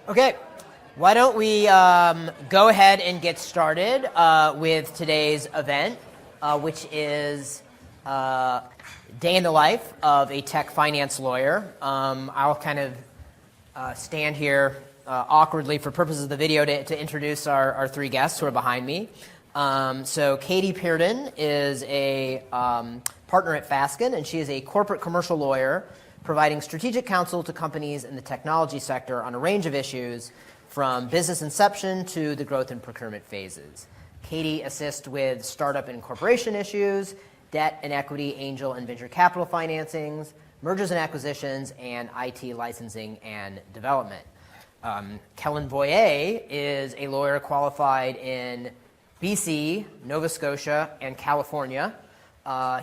Okay, why don't we go ahead and get started with today's event, which is Day in the Life of a Tech Finance Lawyer. I'll kind of stand here awkwardly for purposes of the video to introduce our three guests who are behind me. So Katie Peardon is a partner at Fasken, and she is a corporate commercial lawyer providing strategic counsel to companies in the technology sector on a range of issues from business inception to the growth and procurement phases. Katie assists with startup and corporation issues, debt and equity, angel and venture capital financings, mergers and acquisitions, and IT licensing and development. Kellen Voyer is a lawyer qualified in BC, Nova Scotia, and California.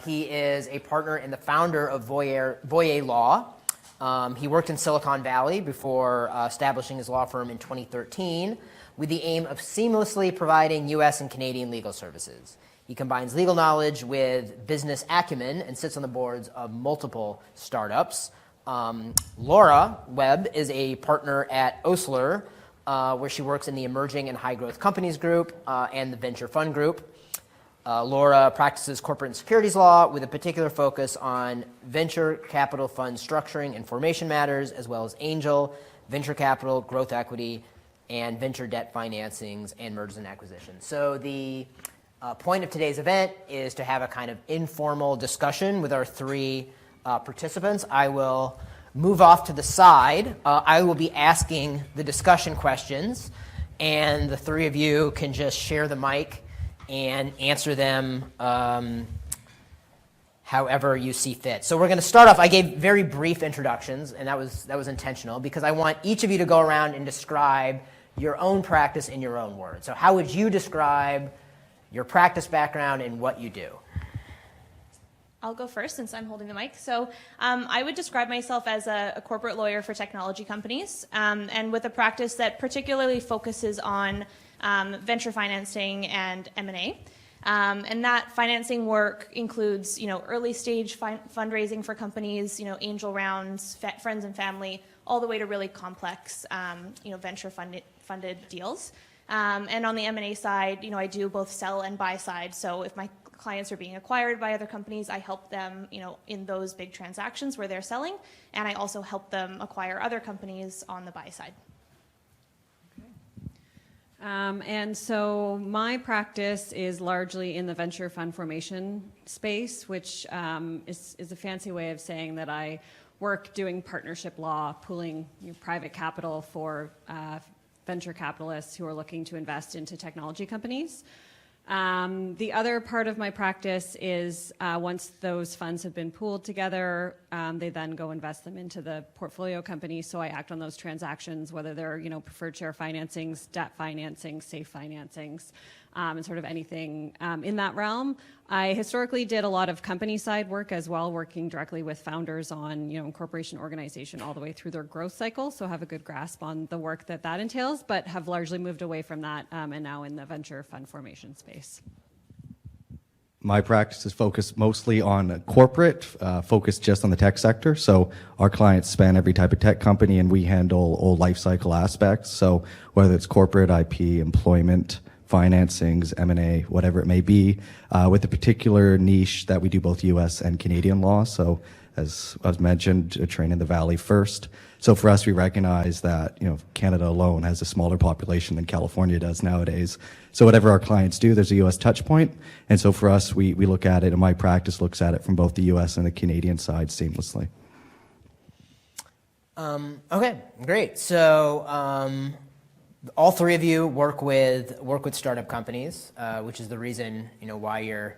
He is a partner and the founder of Voyer Law. He worked in Silicon Valley before establishing his law firm in 2013 with the aim of seamlessly providing U.S. and Canadian legal services. He combines legal knowledge with business acumen and sits on the boards of multiple startups. Laura Webb is a partner at Allard, where she works in the Emerging and High Growth Companies Group and the Venture Fund Group. Laura practices corporate and securities law with a particular focus on venture capital fund structuring and formation matters, as well as angel, venture capital, growth equity, and venture debt financings and mergers and acquisitions. So the point of today's event is to have a kind of informal discussion with our three participants. I will move off to the side. I will be asking the discussion questions, and the three of you can just share the mic and answer them however you see fit. So we're going to start off. I gave very brief introductions, and that was intentional because I want each of you to go around and describe your own practice in your own words. So how would you describe your practice background and what you do? I'll go first since I'm holding the mic. So I would describe myself as a corporate lawyer for technology companies, and with a practice that particularly focuses on venture financing and M&A. And that financing work includes, early stage fundraising for companies, angel rounds, friends and family, all the way to really complex, venture funded deals. And on the M&A side, I do both sell and buy side. So if my clients are being acquired by other companies, I help them, in those big transactions where they're selling, and I also help them acquire other companies on the buy side. And so my practice is largely in the venture fund formation space, which is a fancy way of saying that I work doing partnership law, pooling private capital for venture capitalists who are looking to invest into technology companies. The other part of my practice is once those funds have been pooled together, they then go invest them into the portfolio companies. So I act on those transactions, whether they're preferred share financings, debt financings, safe financings, and sort of anything in that realm. I historically did a lot of company side work as well, working directly with founders on incorporation, organization, all the way through their growth cycle. So have a good grasp on the work that entails, but have largely moved away from that and now in the venture fund formation space. My practice is focused mostly on corporate, focused just on the tech sector. So our clients span every type of tech company, and we handle all life cycle aspects. So whether it's corporate, IP, employment, financings, M&A, whatever it may be, with a particular niche that we do both U.S. and Canadian law. So as was mentioned, a train in the Valley first. So for us, we recognize that Canada alone has a smaller population than California does nowadays. So whatever our clients do, there's a U.S. touch point. And so for us, we look at it, and my practice looks at it from both the U.S. and the Canadian side seamlessly. Okay, great. So all three of you work with startup companies, which is the reason why you're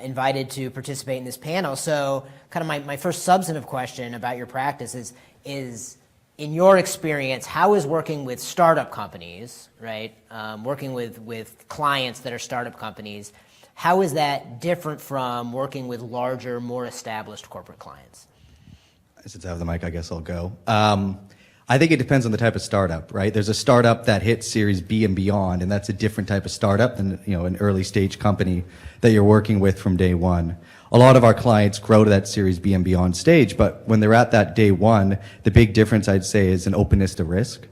invited to participate in this panel. So kind of my first substantive question about your practice is in your experience, how is working with startup companies, right? Working with clients that are startup companies, how is that different from working with larger, more established corporate clients? Since I have the mic, I guess I'll go. I think it depends on the type of startup, right? There's a startup that hits Series B and beyond, and that's a different type of startup than an early stage company that you're working with from day one. A lot of our clients grow to that Series B and beyond stage, but when they're at that day one, the big difference I'd say is an openness to risk.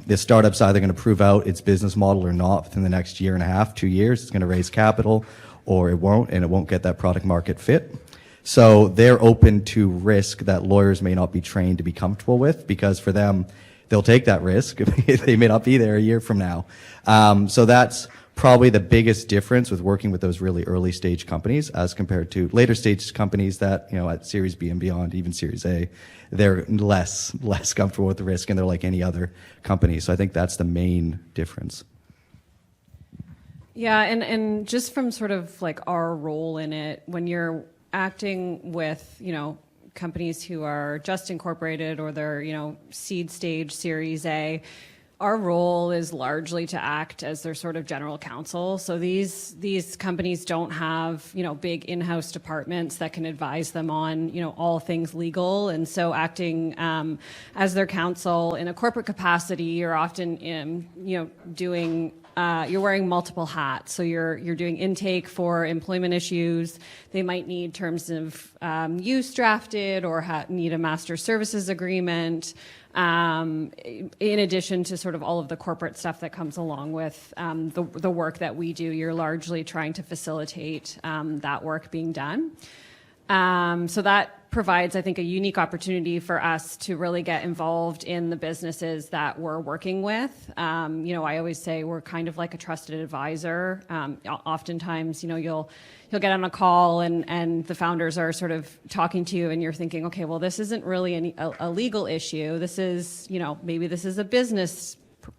This startup's either going to prove out its business model or not within the next year and a half, 2 years. It's going to raise capital, or it won't, and it won't get that product market fit. So they're open to risk that lawyers may not be trained to be comfortable with, because for them, they'll take that risk. They may not be there a year from now. So that's probably the biggest difference with working with those really early stage companies as compared to later stage companies that, at Series B and beyond, even Series A, they're less comfortable with the risk, and they're like any other company. So I think that's the main difference. Yeah, and just from sort of like our role in it, when you're acting with, companies who are just incorporated or they're, seed stage, Series A, our role is largely to act as their sort of general counsel. So these companies don't have, big in-house departments that can advise them on, all things legal. And so acting as their counsel in a corporate capacity, you're often, doing you're wearing multiple hats. So you're doing intake for employment issues. They might need terms of use drafted or need a master services agreement. In addition to sort of all of the corporate stuff that comes along with the work that we do, you're largely trying to facilitate that work being done. So that provides, I think, a unique opportunity for us to really get involved in the businesses that we're working with. I always say we're kind of like a trusted advisor. Oftentimes, you'll get on a call and the founders are sort of talking to you and you're thinking, okay, well, this isn't really a legal issue. This is, maybe this is a business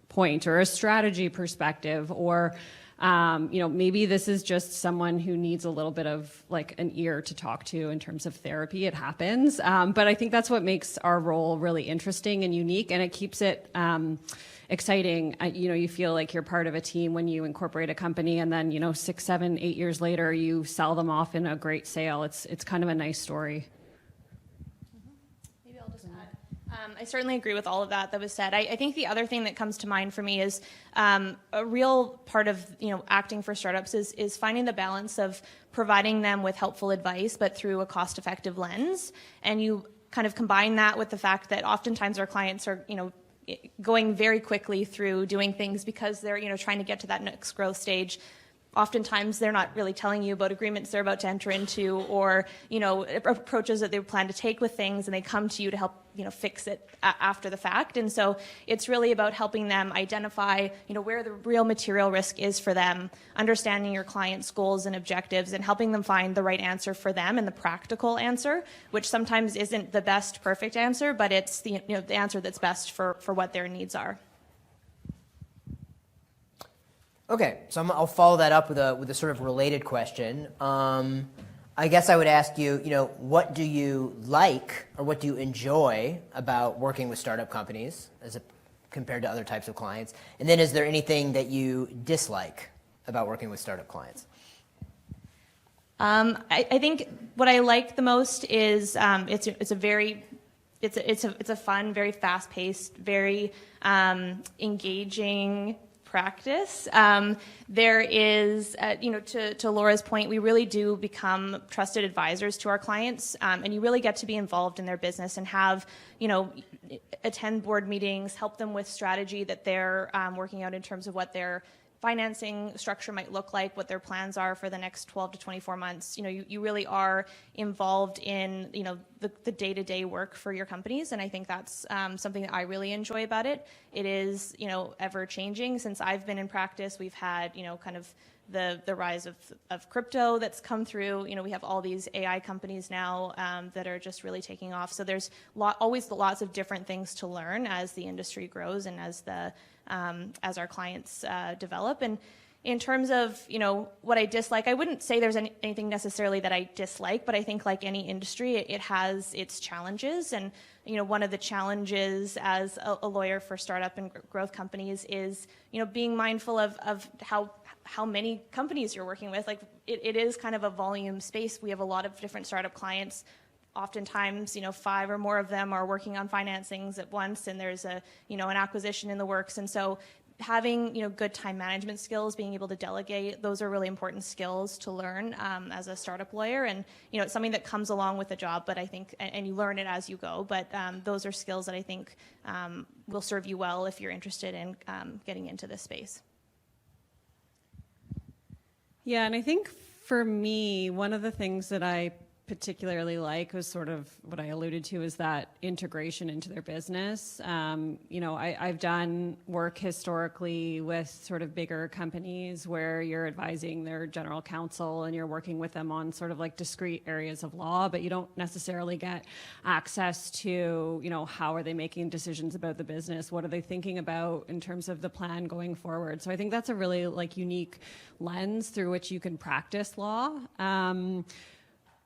point or a strategy perspective, or maybe this is just someone who needs a little bit of like an ear to talk to in terms of therapy. It happens. But I think that's what makes our role really interesting and unique, and it keeps it exciting. You feel like you're part of a team when you incorporate a company, and then, 6, 7, 8 years later, you sell them off in a great sale. It's kind of a nice story. Maybe I'll just add. I certainly agree with all of that was said. I think the other thing that comes to mind for me is a real part of acting for startups is finding the balance of providing them with helpful advice, but through a cost-effective lens. And you kind of combine that with the fact that oftentimes our clients are going very quickly through doing things because they're trying to get to that next growth stage. Oftentimes they're not really telling you about agreements they're about to enter into, or approaches that they plan to take with things, and they come to you to help fix it after the fact. And so it's really about helping them identify where the real material risk is for them, understanding your client's goals and objectives, and helping them find the right answer for them and the practical answer, which sometimes isn't the best perfect answer, but it's the answer that's best for what their needs are. Okay, so I'll follow that up with a sort of related question. I guess I would ask you, what do you like or what do you enjoy about working with startup companies compared to other types of clients? And then is there anything that you dislike about working with startup clients? I think what I like the most is it's a fun, very fast-paced, very engaging practice. There is, to Laura's point, we really do become trusted advisors to our clients, and you really get to be involved in their business and have, attend board meetings, help them with strategy that they're working out in terms of what their financing structure might look like, what their plans are for the next 12 to 24 months. You really are involved in, the day-to-day work for your companies. And I think that's something that I really enjoy about it. It is, ever changing. Since I've been in practice, we've had, kind of the rise of crypto that's come through. We have all these AI companies now that are just really taking off. So there's always lots of different things to learn as the industry grows and as our clients develop. And in terms of what I dislike, I wouldn't say there's anything necessarily that I dislike, but I think like any industry, it has its challenges. And one of the challenges as a lawyer for startup and growth companies is being mindful of how many companies you're working with. Like it is kind of a volume space. We have a lot of different startup clients. Oftentimes, 5 or more of them are working on financings at once, and there's an acquisition in the works. And so having, good time management skills, being able to delegate, those are really important skills to learn as a startup lawyer. And, it's something that comes along with the job, but I think, and you learn it as you go, but those are skills that I think will serve you well if you're interested in getting into this space. Yeah, and I think for me, one of the things that I particularly like was sort of what I alluded to is that integration into their business. I've done work historically with sort of bigger companies where you're advising their general counsel and you're working with them on sort of like discrete areas of law, but you don't necessarily get access to, how are they making decisions about the business? What are they thinking about in terms of the plan going forward? So I think that's a really like unique lens through which you can practice law.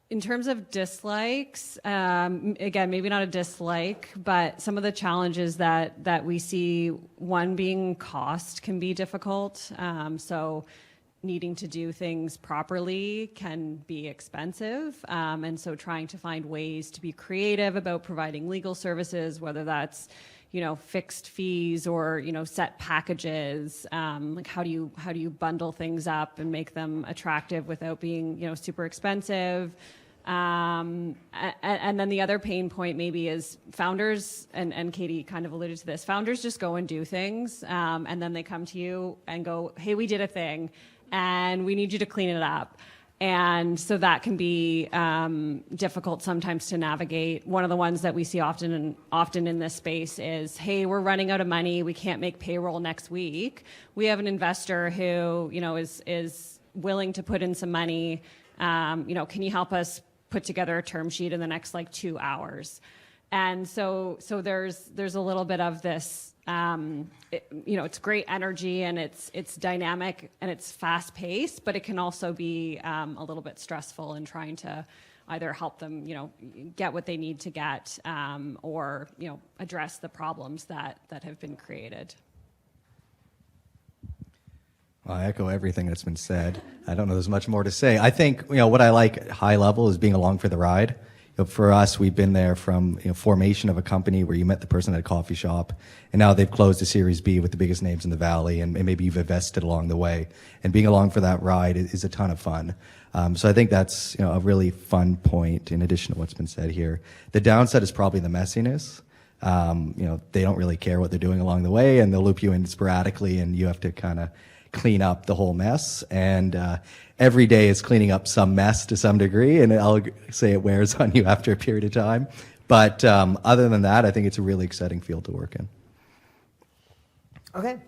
In terms of dislikes, again, maybe not a dislike, but some of the challenges that we see, one being cost can be difficult. So needing to do things properly can be expensive. And so trying to find ways to be creative about providing legal services, whether that's fixed fees or, set packages, like how do you bundle things up and make them attractive without being, super expensive. And then the other pain point maybe is founders, and Katie kind of alluded to this, founders just go and do things, and then they come to you and go, hey, we did a thing and we need you to clean it up. And so that can be difficult sometimes to navigate. One of the ones that we see often in this space is, hey, we're running out of money. We can't make payroll next week. We have an investor who, is willing to put in some money. Can you help us put together a term sheet in the next 2 hours? And so there's a little bit of this. It's great energy and it's dynamic and it's fast paced, but it can also be a little bit stressful in trying to either help them, get what they need to get, or, address the problems that have been created. Well, I echo everything that's been said. I don't know there's much more to say. I think, what I like at high level is being along for the ride. For us, we've been there from formation of a company where you met the person at a coffee shop, and now they've closed a Series B with the biggest names in the Valley, and maybe you've invested along the way. And being along for that ride is a ton of fun. So I think that's a really fun point in addition to what's been said here. The downside is probably the messiness. They don't really care what they're doing along the way, and they'll loop you in sporadically, and you have to kind of clean up the whole mess. And every day is cleaning up some mess to some degree, and I'll say it wears on you after a period of time. But other than that, I think it's a really exciting field to work in. Okay,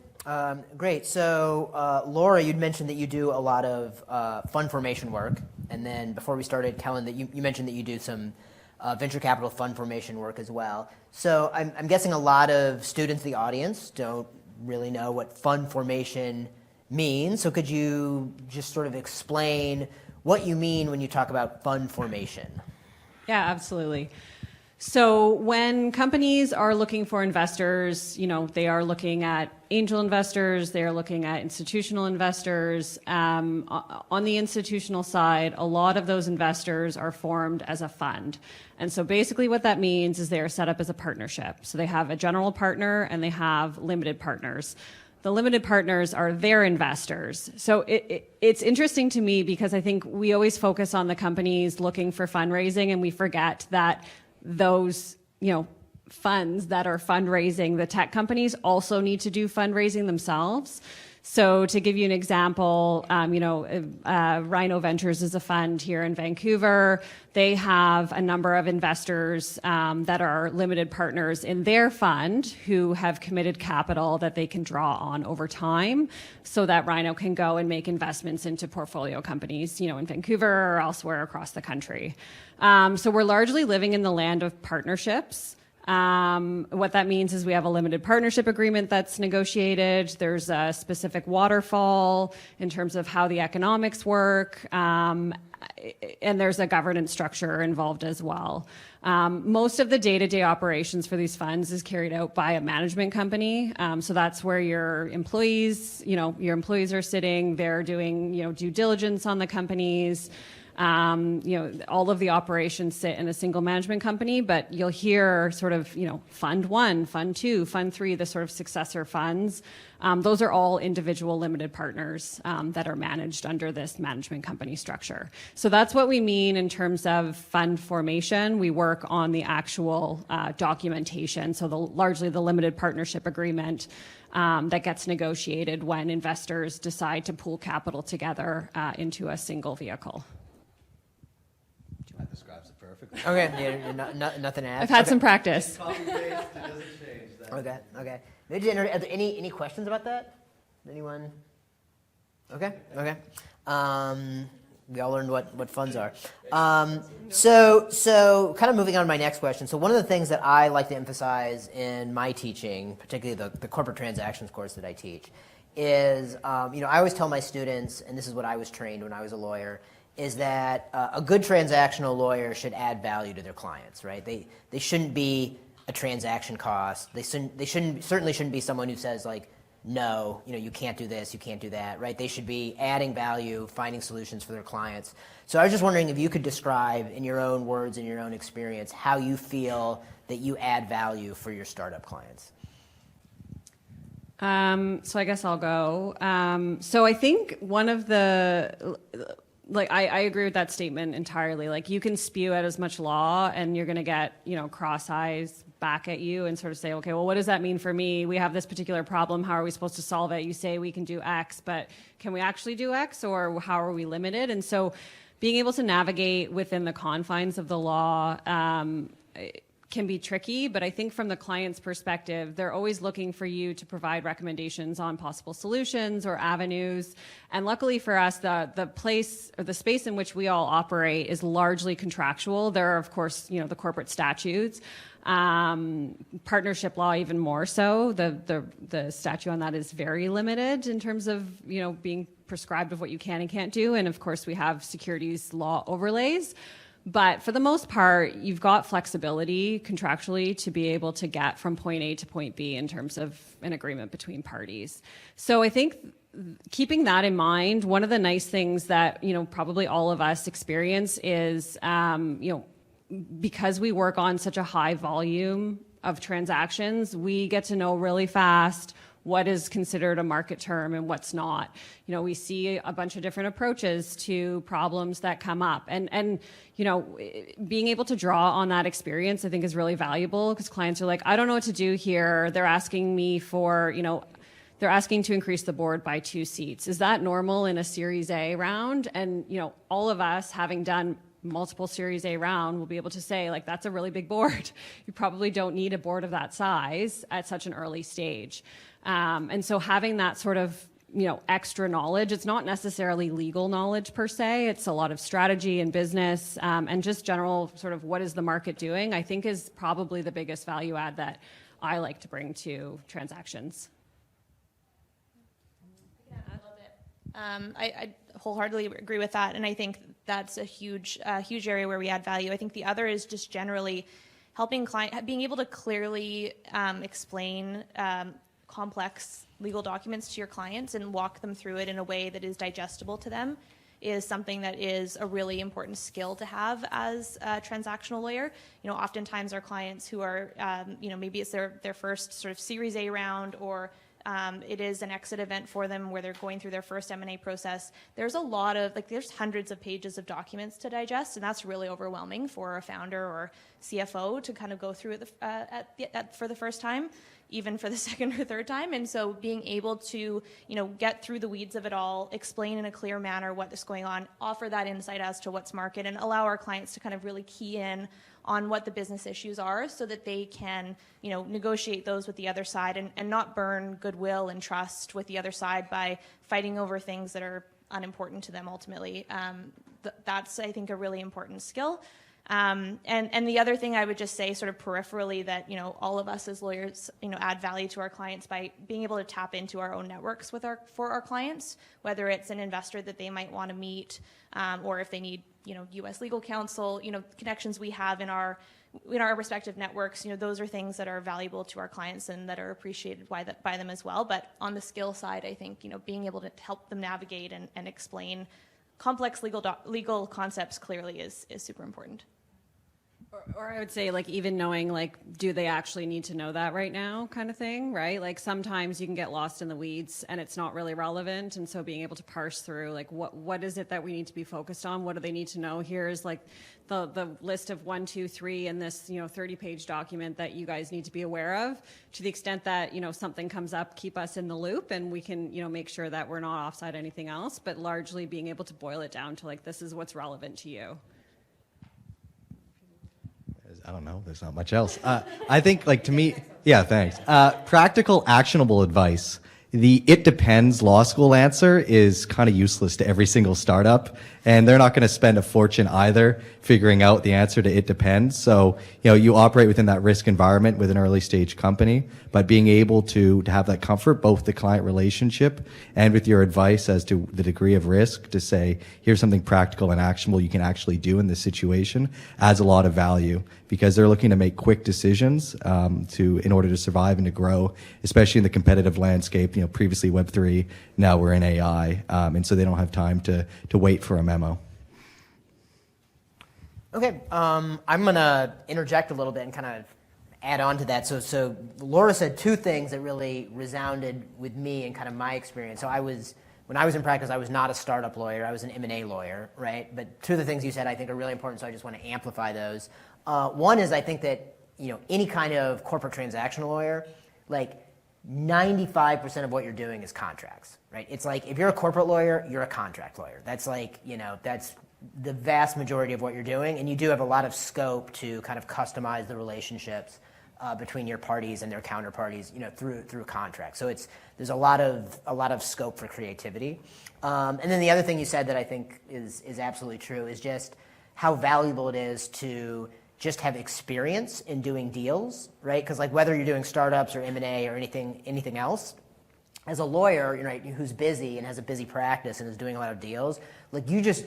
great. So Laura, you'd mentioned that you do a lot of fund formation work. And then before we started, Kellen, that you mentioned that you do some venture capital fund formation work as well. So I'm guessing a lot of students in the audience don't really know what fund formation means. So could you just sort of explain what you mean when you talk about fund formation? Yeah, absolutely. So when companies are looking for investors, they are looking at angel investors, they are looking at institutional investors. On the institutional side, a lot of those investors are formed as a fund. And so basically what that means is they are set up as a partnership. So they have a general partner and they have limited partners. The limited partners are their investors. So it's interesting to me because I think we always focus on the companies looking for fundraising, and we forget that those, funds that are fundraising the tech companies also need to do fundraising themselves. So to give you an example, Rhino Ventures is a fund here in Vancouver. They have a number of investors that are limited partners in their fund who have committed capital that they can draw on over time so that Rhino can go and make investments into portfolio companies, in Vancouver or elsewhere across the country. So we're largely living in the land of partnerships. What that means is we have a limited partnership agreement that's negotiated. There's a specific waterfall in terms of how the economics work, and there's a governance structure involved as well. Most of the day-to-day operations for these funds is carried out by a management company. So that's where your employees are sitting. They're doing, due diligence on the companies. All of the operations sit in a single management company, but you'll hear sort of, Fund 1, Fund 2, Fund 3, the sort of successor funds. Those are all individual limited partners that are managed under this management company structure. So that's what we mean in terms of fund formation. We work on the actual documentation, so largely the limited partnership agreement that gets negotiated when investors decide to pool capital together into a single vehicle. That describes it perfectly. Okay, nothing to add. I've had some practice. Copy paste, it doesn't change that. Okay. Are there any questions about that? Anyone? Okay. We all learned what funds are. So kind of moving on to my next question. So one of the things that I like to emphasize in my teaching, particularly the corporate transactions course that I teach, is I always tell my students, and this is what I was trained when I was a lawyer, is that a good transactional lawyer should add value to their clients, right? They shouldn't be a transaction cost. They certainly shouldn't be someone who says like, no, you can't do this, you can't do that, right? They should be adding value, finding solutions for their clients. So I was just wondering if you could describe in your own words, in your own experience, how you feel that you add value for your startup clients. So I guess I'll go. So I think one of the, I agree with that statement entirely. Like, you can spew out as much law and you're going to get, cross eyes back at you and sort of say, okay, well, what does that mean for me? We have this particular problem. How are we supposed to solve it? You say we can do X, but can we actually do X, or how are we limited? And so being able to navigate within the confines of the law can be tricky, but I think from the client's perspective, they're always looking for you to provide recommendations on possible solutions or avenues. And luckily for us, the place or the space in which we all operate is largely contractual. There are, of course, the corporate statutes, partnership law even more so. The statute on that is very limited in terms of, being prescribed of what you can and can't do. And of course, we have securities law overlays. But for the most part, you've got flexibility contractually to be able to get from point A to point B in terms of an agreement between parties. So I think keeping that in mind, one of the nice things that, probably all of us experience is, because we work on such a high volume of transactions, we get to know really fast what is considered a market term and what's not. We see a bunch of different approaches to problems that come up. And being able to draw on that experience, I think, is really valuable, because clients are like, I don't know what to do here. They're asking me for, they're asking to increase the board by 2 seats. Is that normal in a Series A round? And, all of us, having done multiple Series A round, will be able to say, like, that's a really big board. You probably don't need a board of that size at such an early stage. And so having that sort of, extra knowledge, it's not necessarily legal knowledge per se, it's a lot of strategy and business, and just general sort of what is the market doing, I think is probably the biggest value add that I like to bring to transactions. I wholeheartedly agree with that, and I think that's a huge area where we add value. I think the other is just generally helping being able to clearly explain complex legal documents to your clients and walk them through it in a way that is digestible to them is something that is a really important skill to have as a transactional lawyer. Oftentimes our clients who are, maybe it's their first sort of Series A round, or it is an exit event for them where they're going through their first M&A process. There's a lot of, there's hundreds of pages of documents to digest, and that's really overwhelming for a founder or CFO to kind of go through it for the first time, even for the second or third time. And so being able to, get through the weeds of it all, explain in a clear manner what is going on, offer that insight as to what's market, and allow our clients to kind of really key in on what the business issues are so that they can, negotiate those with the other side and not burn goodwill and trust with the other side by fighting over things that are unimportant to them ultimately. That's, I think, a really important skill. And the other thing I would just say sort of peripherally that, all of us as lawyers, add value to our clients by being able to tap into our own networks for our clients, whether it's an investor that they might want to meet, or if they need, U.S. legal counsel, connections we have in our respective networks, those are things that are valuable to our clients and that are appreciated by them as well. But on the skill side, I think, being able to help them navigate and explain complex legal concepts clearly is super important. Or I would say, like, even knowing, like, do they actually need to know that right now, kind of thing, right? Like, sometimes you can get lost in the weeds and it's not really relevant. And so being able to parse through, like, what is it that we need to be focused on? What do they need to know? Here's, like, the list of 1, 2, 3 in this, 30-page document that you guys need to be aware of. To the extent that, something comes up, keep us in the loop and we can, make sure that we're not offside anything else, but largely being able to boil it down to, like, this is what's relevant to you. I don't know. There's not much else. I think, like, to me, yeah, thanks. Practical, actionable advice. The "it depends" law school answer is kind of useless to every single startup, and they're not going to spend a fortune either figuring out the answer to "it depends." So, you operate within that risk environment with an early stage company, but being able to have that comfort, both the client relationship and with your advice as to the degree of risk, to say, here's something practical and actionable you can actually do in this situation, adds a lot of value, because they're looking to make quick decisions in order to survive and to grow, especially in the competitive landscape. Previously Web3, now we're in AI, and so they don't have time to wait for a memo. Okay, I'm going to interject a little bit and kind of add on to that. So Laura said two things that really resounded with me and kind of my experience. So when I was in practice, I was not a startup lawyer. I was an M&A lawyer, right? But two of the things you said I think are really important, so I just want to amplify those. One is I think that any kind of corporate transactional lawyer, like 95% of what you're doing is contracts, right? It's like if you're a corporate lawyer, you're a contract lawyer. That's like, that's the vast majority of what you're doing, and you do have a lot of scope to kind of customize the relationships between your parties and their counterparties, through contracts. So there's a lot of scope for creativity. And then the other thing you said that I think is absolutely true is just how valuable it is to just have experience in doing deals, right? Because like whether you're doing startups or M&A or anything else, as a lawyer, right, who's busy and has a busy practice and is doing a lot of deals, like you're just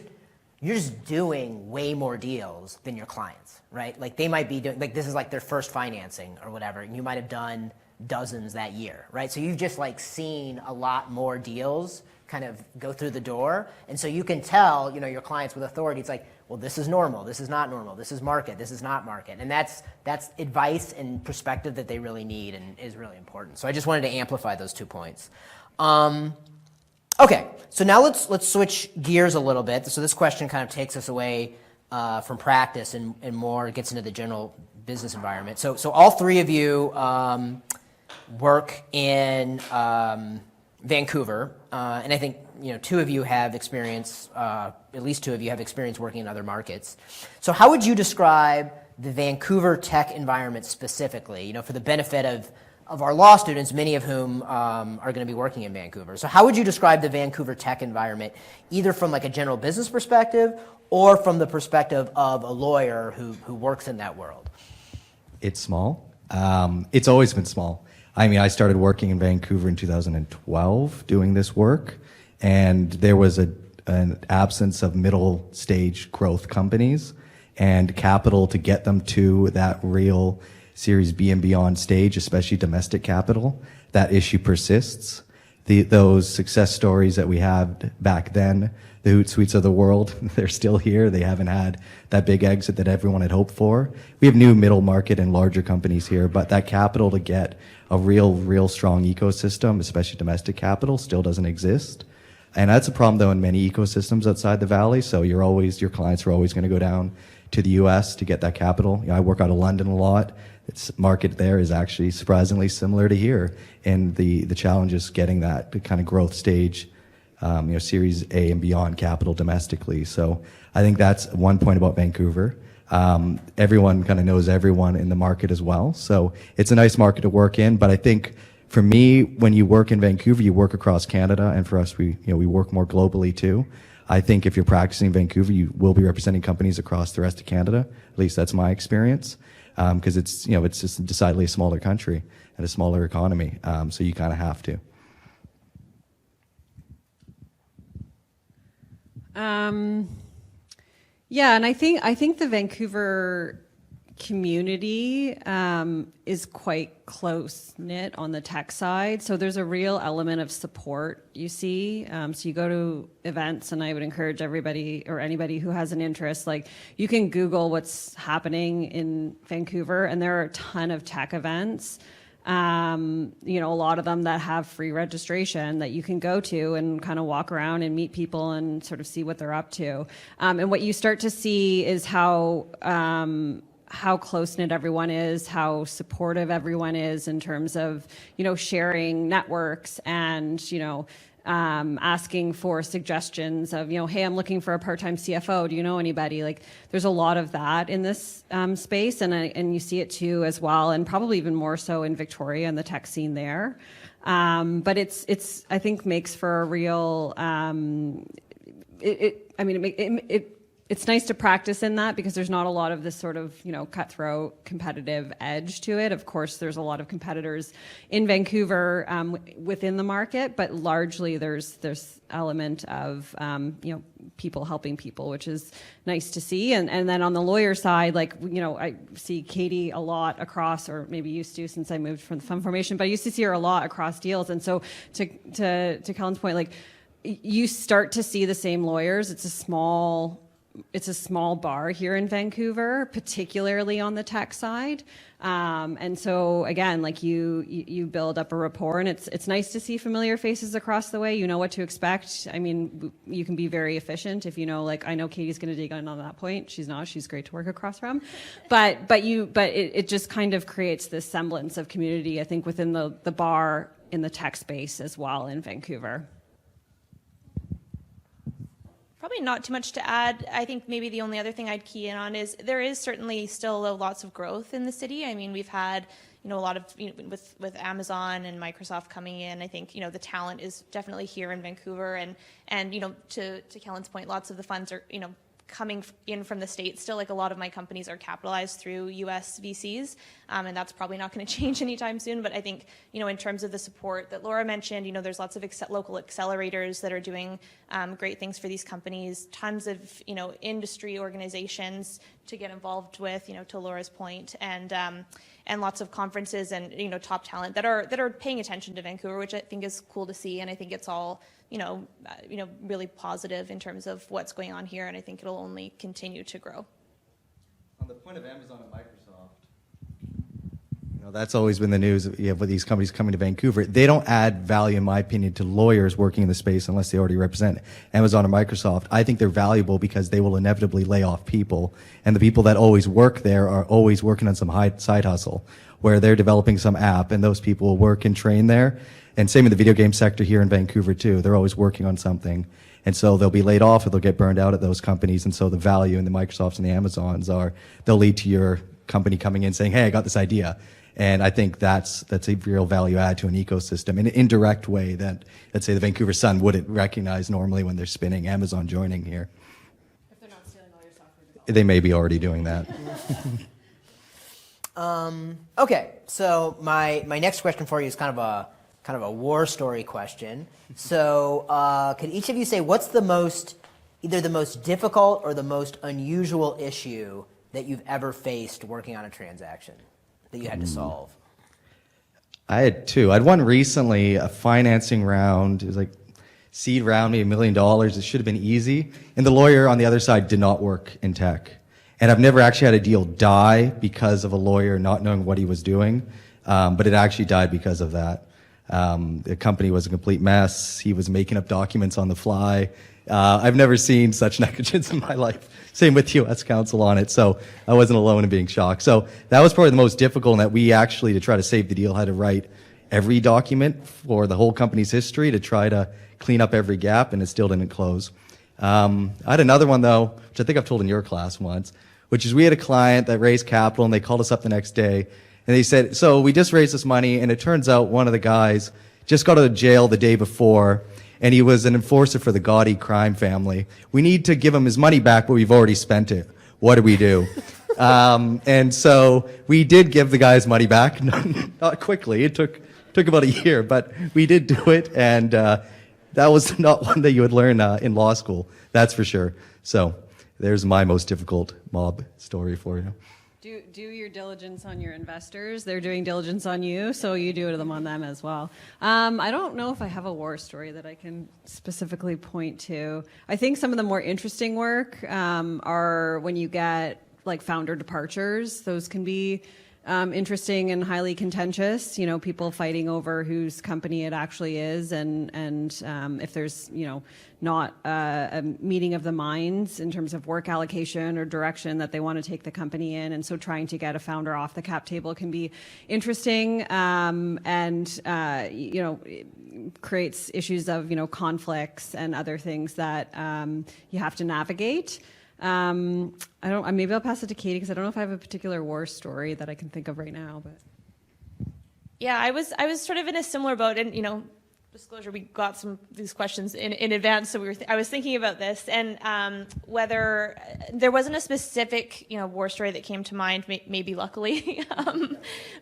doing way more deals than your clients, right? Like they might be doing, like this is like their first financing or whatever, and you might have done dozens that year, right? So you've just like seen a lot more deals kind of go through the door, and so you can tell, your clients with authority. It's like, well, this is normal, this is not normal, this is market, this is not market, and that's advice and perspective that they really need and is really important. So I just wanted to amplify those 2 points. Okay, so now let's switch gears a little bit. So this question kind of takes us away from practice and more gets into the general business environment. So all three of you work in Vancouver, and I think two of you have experience, at least two of you have experience working in other markets. So how would you describe the Vancouver tech environment specifically, for the benefit of our law students, many of whom are going to be working in Vancouver? So how would you describe the Vancouver tech environment, either from like a general business perspective or from the perspective of a lawyer who works in that world? It's small. It's always been small. I mean, I started working in Vancouver in 2012 doing this work, and there was an absence of middle stage growth companies and capital to get them to that real Series B and beyond stage, especially domestic capital. That issue persists. Those success stories that we had back then, the Hootsuites of the world, they're still here. They haven't had that big exit that everyone had hoped for. We have new middle market and larger companies here, but that capital to get a real strong ecosystem, especially domestic capital, still doesn't exist. And that's a problem, though, in many ecosystems outside the Valley. So your clients are always going to go down to the U.S. to get that capital. I work out of London a lot. Its market there is actually surprisingly similar to here, and the challenge is getting that kind of growth stage, Series A and beyond capital domestically. So I think that's one point about Vancouver. Everyone kind of knows everyone in the market as well, so it's a nice market to work in. But I think for me, when you work in Vancouver, you work across Canada, and for us, we work more globally too. I think if you're practicing in Vancouver, you will be representing companies across the rest of Canada. At least that's my experience, because it's just decidedly a smaller country and a smaller economy. So you kind of have to. Yeah, and I think the Vancouver community is quite close knit on the tech side. So there's a real element of support you see. So you go to events, and I would encourage everybody or anybody who has an interest, like you can Google what's happening in Vancouver, and there are a ton of tech events. A lot of them that have free registration that you can go to and kind of walk around and meet people and sort of see what they're up to. And what you start to see is how close-knit everyone is, how supportive everyone is in terms of, sharing networks and, asking for suggestions of, hey, I'm looking for a part-time CFO. Do you know anybody? Like, there's a lot of that in this space, and you see it too as well, and probably even more so in Victoria and the tech scene there. But it's I think makes for a real. It's nice to practice in that because there's not a lot of this sort of, cutthroat competitive edge to it. Of course, there's a lot of competitors in Vancouver within the market, but largely there's element of, people helping people, which is nice to see. And then on the lawyer side, I see Katie a lot across, or maybe used to since I moved from the fund formation, but I used to see her a lot across deals. And so to Kellen's point, you start to see the same lawyers. It's a small bar here in Vancouver, particularly on the tech side. And so again, you build up a rapport, and it's nice to see familiar faces across the way. You know what to expect. I mean, you can be very efficient if I know Katie's going to dig in on that point. She's not. She's great to work across from. But it just kind of creates this semblance of community, I think, within the bar in the tech space as well in Vancouver. Probably not too much to add. I think maybe the only other thing I'd key in on is there is certainly still lots of growth in the city. I mean, we've had a lot of with Amazon and Microsoft coming in. I think the talent is definitely here in Vancouver, and to Kellen's point, lots of the funds are coming in from the States still. A lot of my companies are capitalized through US VCs, and that's probably not going to change anytime soon. But I think, in terms of the support that Laura mentioned, there's lots of local accelerators that are doing great things for these companies, tons of, industry organizations to get involved with, to Laura's point, and lots of conferences and, top talent that are paying attention to Vancouver, which I think is cool to see. And I think it's all, really positive in terms of what's going on here, and I think it'll only continue to grow. On the point of Amazon and Microsoft, that's always been the news. You have with these companies coming to Vancouver. They don't add value, in my opinion, to lawyers working in the space unless they already represent Amazon or Microsoft. I think they're valuable because they will inevitably lay off people, and the people that always work there are always working on some side hustle where they're developing some app, and those people will work and train there. And same in the video game sector here in Vancouver too. They're always working on something. And so they'll be laid off or they'll get burned out at those companies. And so the value in the Microsofts and the Amazons they'll lead to your company coming in saying, hey, I got this idea. And I think that's a real value add to an ecosystem in an indirect way that, let's say, the Vancouver Sun wouldn't recognize normally when they're spinning Amazon joining here. If they're not stealing all your software. They may be already doing that. Okay, so my next question for you is kind of a war story question. So could each of you say what's either the most difficult or the most unusual issue that you've ever faced working on a transaction that you had to solve? I had two. I had one recently, a financing round. It was like seed round, maybe $1 million. It should have been easy. And the lawyer on the other side did not work in tech. And I've never actually had a deal die because of a lawyer not knowing what he was doing. But it actually died because of that. The company was a complete mess. He was making up documents on the fly. I've never seen such negligence in my life. Same with U.S. counsel on it. So I wasn't alone in being shocked. So that was probably the most difficult, in that we actually, to try to save the deal, had to write every document for the whole company's history to try to clean up every gap, and it still didn't close. I had another one, though, which I think I've told in your class once, which is we had a client that raised capital, and they called us up the next day. And they said, so we just raised this money, and it turns out one of the guys just got out of jail the day before, and he was an enforcer for the Gotti crime family. We need to give him his money back, but we've already spent it. What do we do? And so we did give the guy's money back, not quickly. It took about a year, but we did do it, and that was not one that you would learn in law school, that's for sure. So there's my most difficult mob story for you. Do your diligence on your investors. They're doing diligence on you, so you do them on them as well. I don't know if I have a war story that I can specifically point to. I think some of the more interesting work are when you get like founder departures. Those can be interesting and highly contentious. You know, people fighting over whose company it actually is, and if there's not a meeting of the minds in terms of work allocation or direction that they want to take the company in, and so trying to get a founder off the cap table can be interesting, it creates issues of conflicts and other things that you have to navigate. Maybe I'll pass it to Katie because I don't know if I have a particular war story that I can think of right now. But yeah, I was sort of in a similar boat, and disclosure, we got some of these questions in advance, so I was thinking about this, and whether there wasn't a specific war story that came to mind, maybe luckily,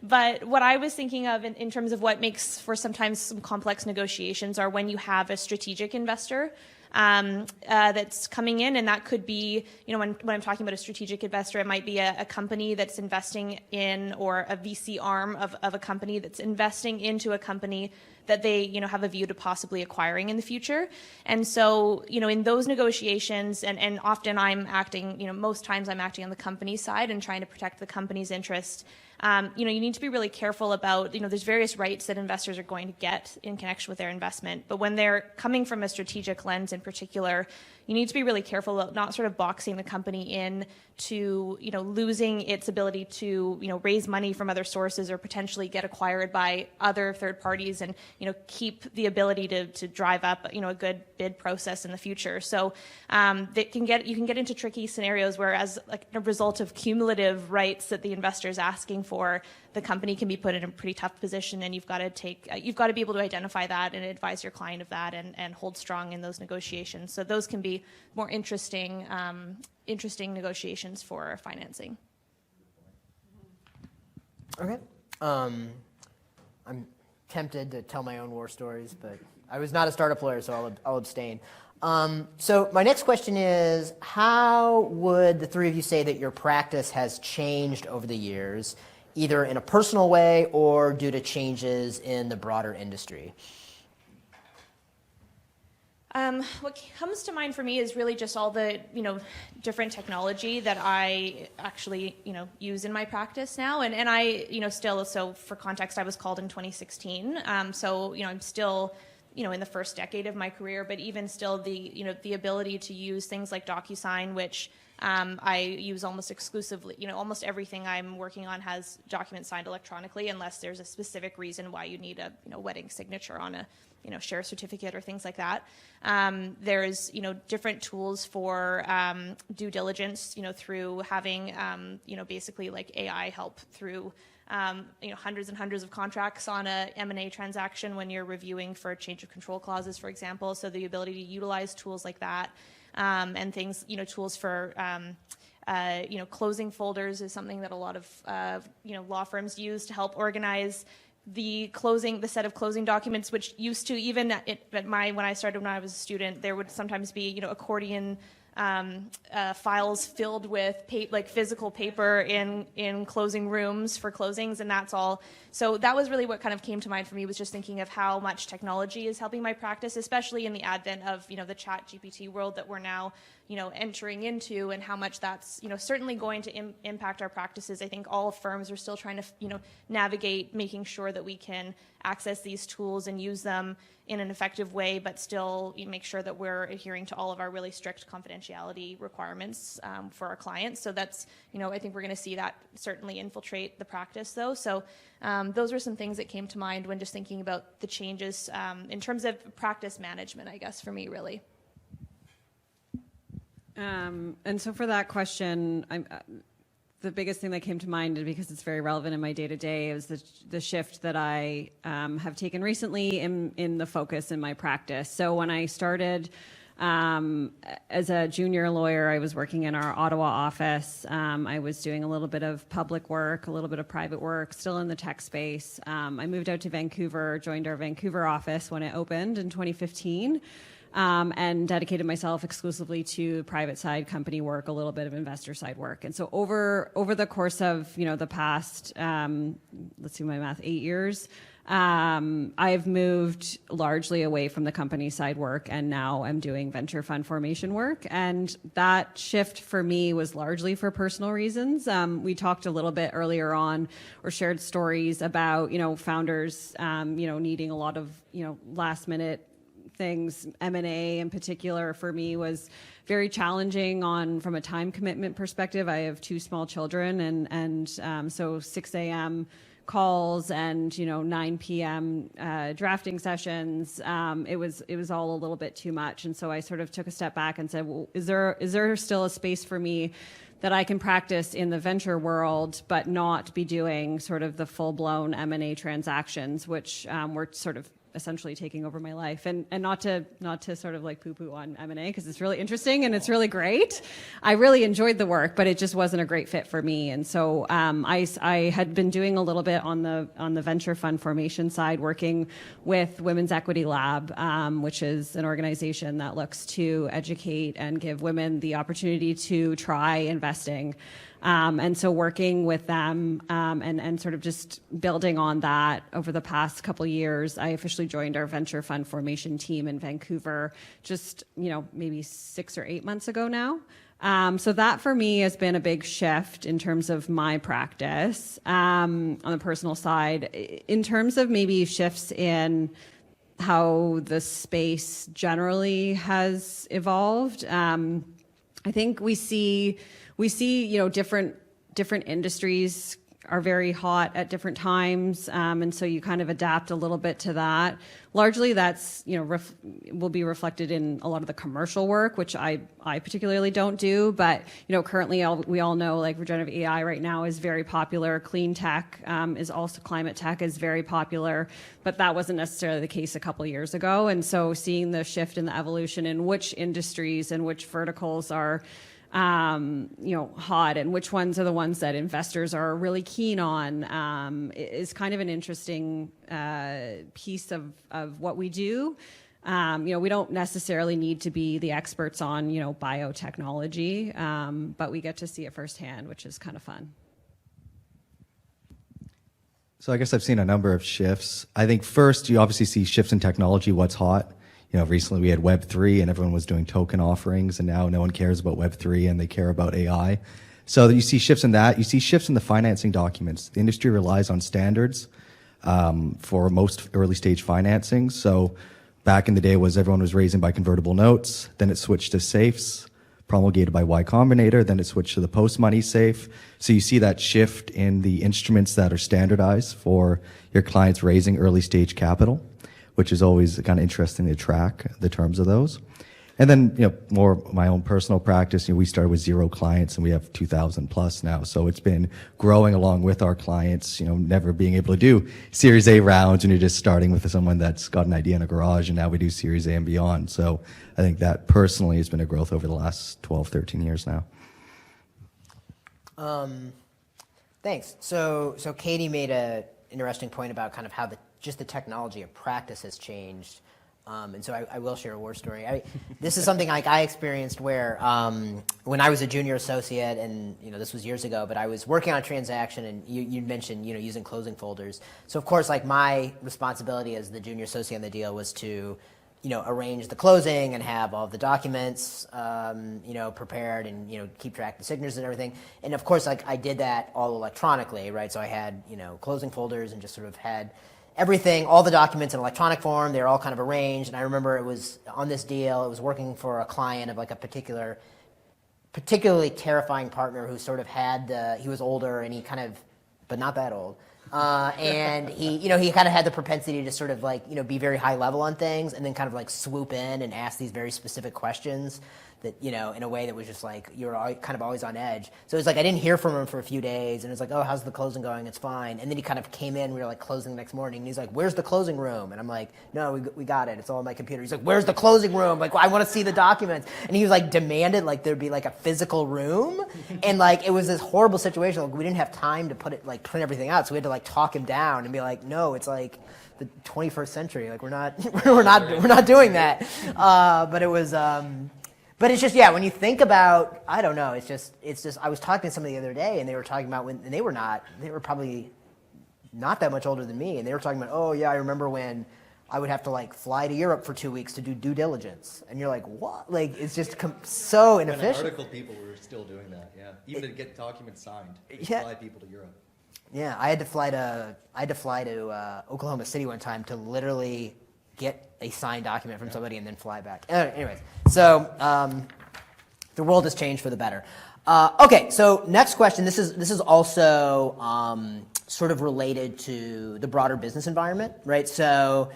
but what I was thinking of in terms of what makes for sometimes some complex negotiations are when you have a strategic investor that's coming in, and that could be, when I'm talking about a strategic investor, it might be a company that's investing in, or a VC arm of a company that's investing into a company that they, have a view to possibly acquiring in the future. And so, in those negotiations, and often I'm acting, most times I'm acting on the company side and trying to protect the company's interest. You need to be really careful about, there's various rights that investors are going to get in connection with their investment. But when they're coming from a strategic lens in particular, you need to be really careful about not sort of boxing the company in to, losing its ability to, raise money from other sources or potentially get acquired by other third parties, and, keep the ability to drive up, a good bid process in the future. So you can get into tricky scenarios where, as like a result of cumulative rights that the investor is asking for, the company can be put in a pretty tough position, and you've got to be able to identify that and advise your client of that, and hold strong in those negotiations. So those can be more interesting negotiations for financing. Okay. I'm tempted to tell my own war stories, but I was not a startup lawyer, so I'll abstain. So my next question is, how would the three of you say that your practice has changed over the years, either in a personal way or due to changes in the broader industry? What comes to mind for me is really just all the, different technology that I actually, use in my practice now. And I, still, so for context, I was called in 2016. So, I'm still, in the first decade of my career, but even still the ability to use things like DocuSign, which I use almost exclusively, almost everything I'm working on has documents signed electronically, unless there's a specific reason why you need a, wedding signature on a, share certificate or things like that. There's, different tools for due diligence, through having, basically like AI help through, hundreds and hundreds of contracts on a M&A transaction when you're reviewing for change of control clauses, for example. So the ability to utilize tools like that, and things, tools for, closing folders is something that a lot of, law firms use to help organize the set of closing documents, which used to, even when I started when I was a student, there would sometimes be, accordion files filled with physical paper in closing rooms for closings, and that's all. So that was really what kind of came to mind for me, was just thinking of how much technology is helping my practice, especially in the advent of the chat GPT world that we're now entering into, and how much that's certainly going to impact our practices. I think all firms are still trying to navigate making sure that we can access these tools and use them in an effective way, but still make sure that we're adhering to all of our really strict confidentiality requirements for our clients. So that's, I think we're going to see that certainly infiltrate the practice, though. So those were some things that came to mind when just thinking about the changes in terms of practice management, I guess, for me, really. And so for that question, the biggest thing that came to mind, because it's very relevant in my day-to-day, is the shift that I have taken recently in the focus in my practice. So when I started as a junior lawyer, I was working in our Ottawa office. I was doing a little bit of public work, a little bit of private work, still in the tech space. I moved out to Vancouver, joined our Vancouver office when it opened in 2015. and dedicated myself exclusively to private side company work, a little bit of investor side work. And so over the course of, the past, let's do my math, 8 years, I've moved largely away from the company side work, and now I'm doing venture fund formation work. And that shift for me was largely for personal reasons. We talked a little bit earlier on, or shared stories about, founders, needing a lot of, last minute things. M&A in particular for me was very challenging from a time commitment perspective. I have 2 small children, and so 6 a.m. calls and 9 p.m. Drafting sessions. It was all a little bit too much, and so I sort of took a step back and said, well, is there still a space for me that I can practice in the venture world, but not be doing sort of the full-blown M&A transactions, which were sort of essentially taking over my life, and not to sort of like poo-poo on M&A, because it's really interesting and it's really great. I really enjoyed the work, but it just wasn't a great fit for me. And so I had been doing a little bit on the venture fund formation side, working with Women's Equity Lab, which is an organization that looks to educate and give women the opportunity to try investing. And so working with them and sort of just building on that over the past couple of years, I officially joined our venture fund formation team in Vancouver just, maybe 6 or 8 months ago now. So that for me has been a big shift in terms of my practice on the personal side. In terms of maybe shifts in how the space generally has evolved, I think we see, different industries are very hot at different times, and so you kind of adapt a little bit to that. Largely, that's will be reflected in a lot of the commercial work, which I particularly don't do. But currently, we all know like regenerative AI right now is very popular. Clean tech is also climate tech is very popular, but that wasn't necessarily the case a couple of years ago. And so, seeing the shift in the evolution in which industries and which verticals are hot and which ones are the ones that investors are really keen on is kind of an interesting piece of what we do. We don't necessarily need to be the experts on, biotechnology, but we get to see it firsthand, which is kind of fun. So I guess I've seen a number of shifts. I think first, you obviously see shifts in technology, what's hot. Recently we had Web3 and everyone was doing token offerings, and now no one cares about Web3 and they care about AI. So you see shifts in that. You see shifts in the financing documents. The industry relies on standards for most early stage financing. So back in the day everyone was raising by convertible notes, then it switched to safes, promulgated by Y Combinator, then it switched to the post-money safe. So you see that shift in the instruments that are standardized for your clients raising early stage capital, which is always kind of interesting to track the terms of those. And then, more my own personal practice, we started with 0 clients and we have 2,000 plus now. So it's been growing along with our clients, never being able to do Series A rounds and you're just starting with someone that's got an idea in a garage, and now we do Series A and beyond. So I think that personally has been a growth over the last 12, 13 years now. Thanks. So Katie made an interesting point about kind of how just the technology of practice has changed. And so I will share a war story. This is something like I experienced where when I was a junior associate, and this was years ago, but I was working on a transaction, and you mentioned using closing folders. So of course, like my responsibility as the junior associate on the deal was to arrange the closing and have all the documents prepared and keep track of the signatures and everything. And of course, like I did that all electronically, right? So I had closing folders and just sort of had everything, all the documents in electronic form. They were all kind of arranged. And I remember it was on this deal, it was working for a client of like a particularly terrifying partner who sort of he was older and he kind of, but not that old. And he kind of had the propensity to sort of like, be very high level on things and then kind of like swoop in and ask these very specific questions that, you know, in a way that was just like, you were kind of always on edge. So it was like, I didn't hear from him for a few days, and it was like, oh, how's the closing going? It's fine. And then he kind of came in, we were like closing the next morning, and he's like, where's the closing room? And I'm like, no, we got it. It's all on my computer. He's like, where's the closing room? Like, I want to see the documents. And he was like, demanded like there'd be like a physical room. And like, it was this horrible situation. Like, we didn't have time to print everything out. So we had to like talk him down and be like, no, it's like the 21st century. Like, we're not doing that. But it was, but it's just, yeah, when you think about, I don't know, it's just, I was talking to somebody the other day, and they were talking about and they were probably not that much older than me, and they were talking about, oh yeah, I remember when I would have to like fly to Europe for 2 weeks to do due diligence. And you're like, what? Like, it's just so inefficient. When article people were still doing that, yeah. Even to get documents signed, they fly people to Europe. Yeah, I had to fly to Oklahoma City one time to literally get a signed document from somebody and then fly back. Anyways, so the world has changed for the better. Okay, so next question. This is also sort of related to the broader business environment, right? So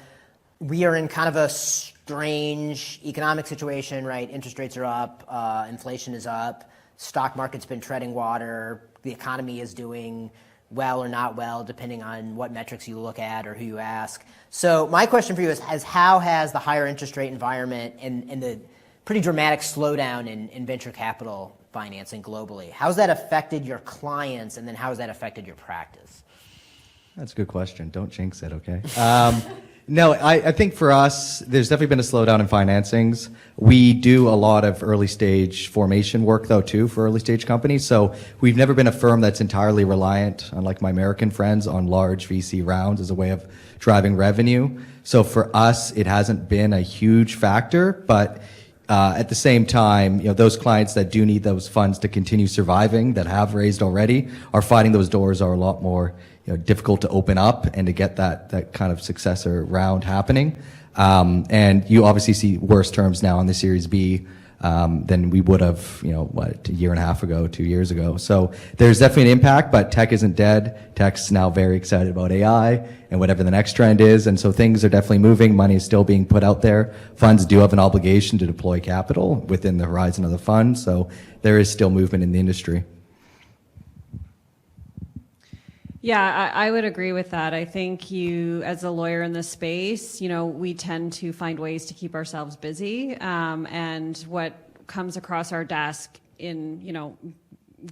we are in kind of a strange economic situation, right? Interest rates are up, inflation is up, stock market's been treading water, the economy is doing well or not well, depending on what metrics you look at or who you ask. So my question for you is how has the higher interest rate environment and the pretty dramatic slowdown in venture capital financing globally, how's that affected your clients, and then how has that affected your practice? That's a good question. Don't jinx it, okay? No, I think for us, there's definitely been a slowdown in financings. We do a lot of early stage formation work, though, too, for early stage companies. So we've never been a firm that's entirely reliant, unlike my American friends, on large VC rounds as a way of driving revenue. So for us, it hasn't been a huge factor, but at the same time, you know, those clients that do need those funds to continue surviving, that have raised already, are finding those doors are a lot more, you know, difficult to open up and to get that kind of successor round happening. And you obviously see worse terms now on the Series B than we would have, you know, a year and a half ago, 2 years ago. So there's definitely an impact, but tech isn't dead. Tech's now very excited about AI and whatever the next trend is. And so things are definitely moving. Money is still being put out there. Funds do have an obligation to deploy capital within the horizon of the fund. So there is still movement in the industry. Yeah, I would agree with that. I think you, as a lawyer in this space, you know, we tend to find ways to keep ourselves busy. And what comes across our desk in, you know,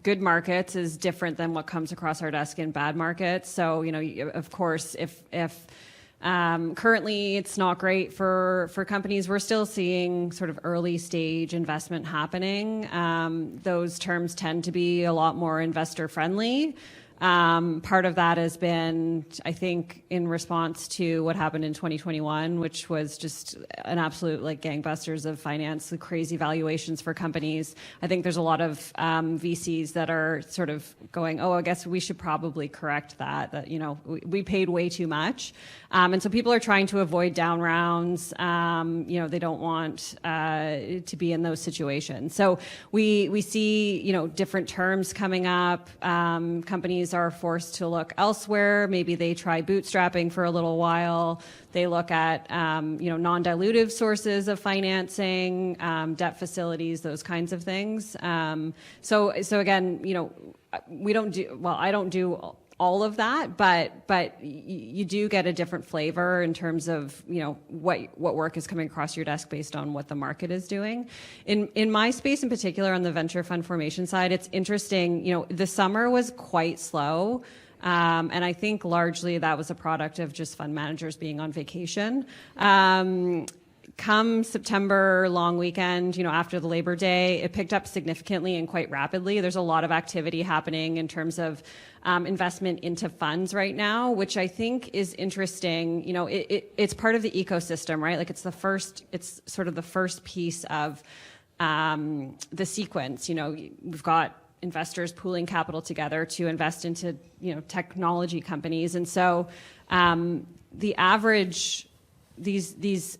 good markets is different than what comes across our desk in bad markets. So, you know, of course, if currently it's not great for companies, we're still seeing sort of early stage investment happening. Those terms tend to be a lot more investor friendly. Part of that has been, I think, in response to what happened in 2021, which was just an absolute like gangbusters of finance, the crazy valuations for companies. I think there's a lot of VCs that are sort of going, oh, I guess we should probably correct that you know, we paid way too much. And so people are trying to avoid down rounds. You know, they don't want to be in those situations. So we see, you know, different terms coming up. Companies are forced to look elsewhere. Maybe they try bootstrapping for a little while. They look at, you know, non-dilutive sources of financing, debt facilities, those kinds of things. So again, you know, I don't do all of that, but you do get a different flavor in terms of, you know, what work is coming across your desk based on what the market is doing. In my space in particular, on the venture fund formation side, it's interesting, you know, the summer was quite slow. And I think largely that was a product of just fund managers being on vacation. Come September long weekend, you know, after the Labor Day, it picked up significantly and quite rapidly. There's a lot of activity happening in terms of investment into funds right now, which I think is interesting. You know, it's part of the ecosystem, right? Like it's sort of the first piece of the sequence. You know, we've got investors pooling capital together to invest into, you know, technology companies. And so the average, these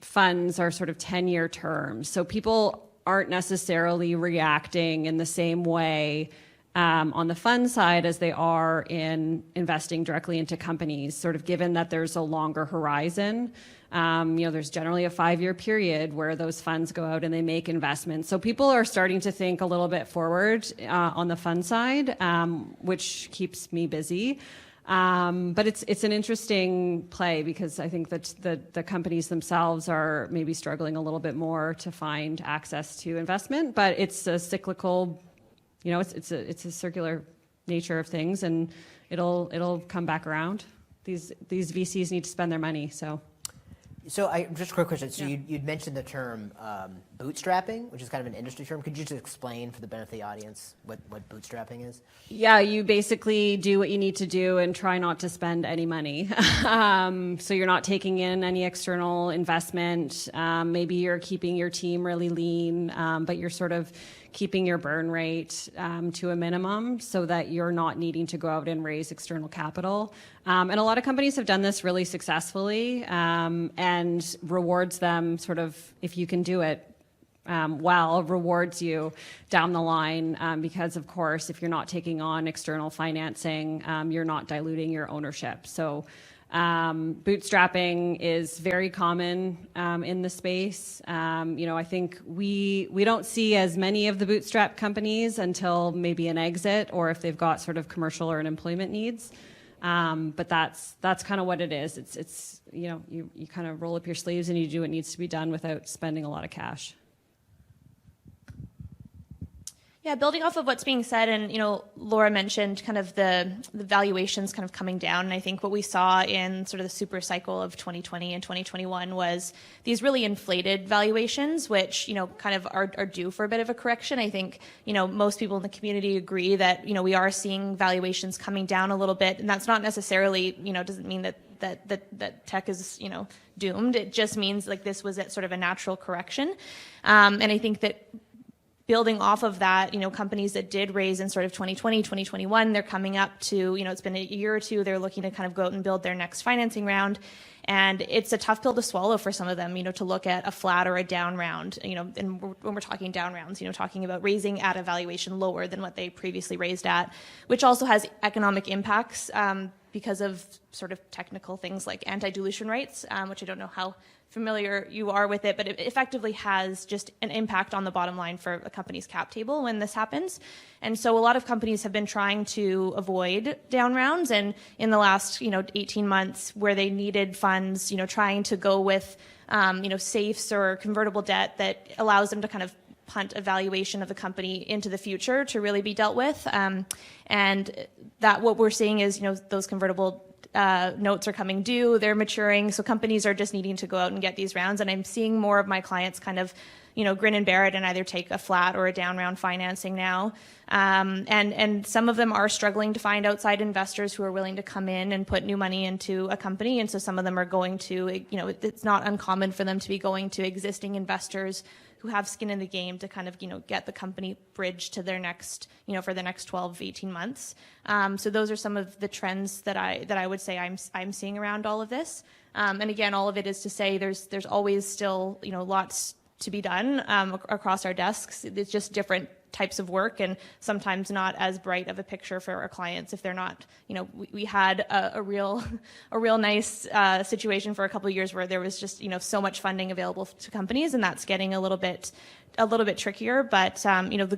funds are sort of 10-year terms. So people aren't necessarily reacting in the same way on the fund side as they are in investing directly into companies, sort of given that there's a longer horizon. There's generally a 5-year period where those funds go out and they make investments. So people are starting to think a little bit forward on the fund side, which keeps me busy. But it's an interesting play because I think that the companies themselves are maybe struggling a little bit more to find access to investment, but it's a cyclical, it's a circular nature of things, and it'll come back around. These VCs need to spend their money, so. So just a quick question. So you'd mentioned the term bootstrapping, which is kind of an industry term. Could you just explain for the benefit of the audience what bootstrapping is? Yeah, you basically do what you need to do and try not to spend any money. So you're not taking in any external investment. Maybe you're keeping your team really lean, but you're sort of keeping your burn rate to a minimum so that you're not needing to go out and raise external capital. And a lot of companies have done this really successfully and rewards them sort of, if you can do it well, rewards you down the line because, of course, if you're not taking on external financing, you're not diluting your ownership. So bootstrapping is very common in the space. I think we don't see as many of the bootstrap companies until maybe an exit or if they've got sort of commercial or an employment needs. But that's kind of what it is. It's you kind of roll up your sleeves and you do what needs to be done without spending a lot of cash. Yeah, building off of what's being said, and Laura mentioned kind of the valuations kind of coming down, and I think what we saw in sort of the super cycle of 2020 and 2021 was these really inflated valuations, which kind of are due for a bit of a correction. I think most people in the community agree that we are seeing valuations coming down a little bit, and that's not necessarily doesn't mean that tech is doomed. It just means like this was at sort of a natural correction, and I think that. Building off of that, companies that did raise in sort of 2020, 2021, they're coming up to, it's been a year or two, they're looking to kind of go out and build their next financing round. And it's a tough pill to swallow for some of them, to look at a flat or a down round, and when we're talking down rounds, talking about raising at a valuation lower than what they previously raised at, which also has economic impacts because of sort of technical things like anti-dilution rights, which I don't know how familiar you are with it, but it effectively has just an impact on the bottom line for a company's cap table when this happens. And so a lot of companies have been trying to avoid down rounds, and in the last 18 months where they needed funds, trying to go with safes or convertible debt that allows them to kind of punt a valuation of the company into the future to really be dealt with. And that what we're seeing is those convertible notes are coming due, they're maturing, so companies are just needing to go out and get these rounds, and I'm seeing more of my clients kind of grin and bear it and either take a flat or a down round financing now, and some of them are struggling to find outside investors who are willing to come in and put new money into a company, and so some of them are going to it's not uncommon for them to be going to existing investors who have skin in the game to kind of, get the company bridged to their next, for the next 12, 18 months. So those are some of the trends that I would say I'm seeing around all of this. And again, all of it is to say there's always still, lots to be done across our desks. It's just different types of work and sometimes not as bright of a picture for our clients if they're not, we had a real nice situation for a couple of years where there was just, so much funding available to companies, and that's getting a little bit trickier, but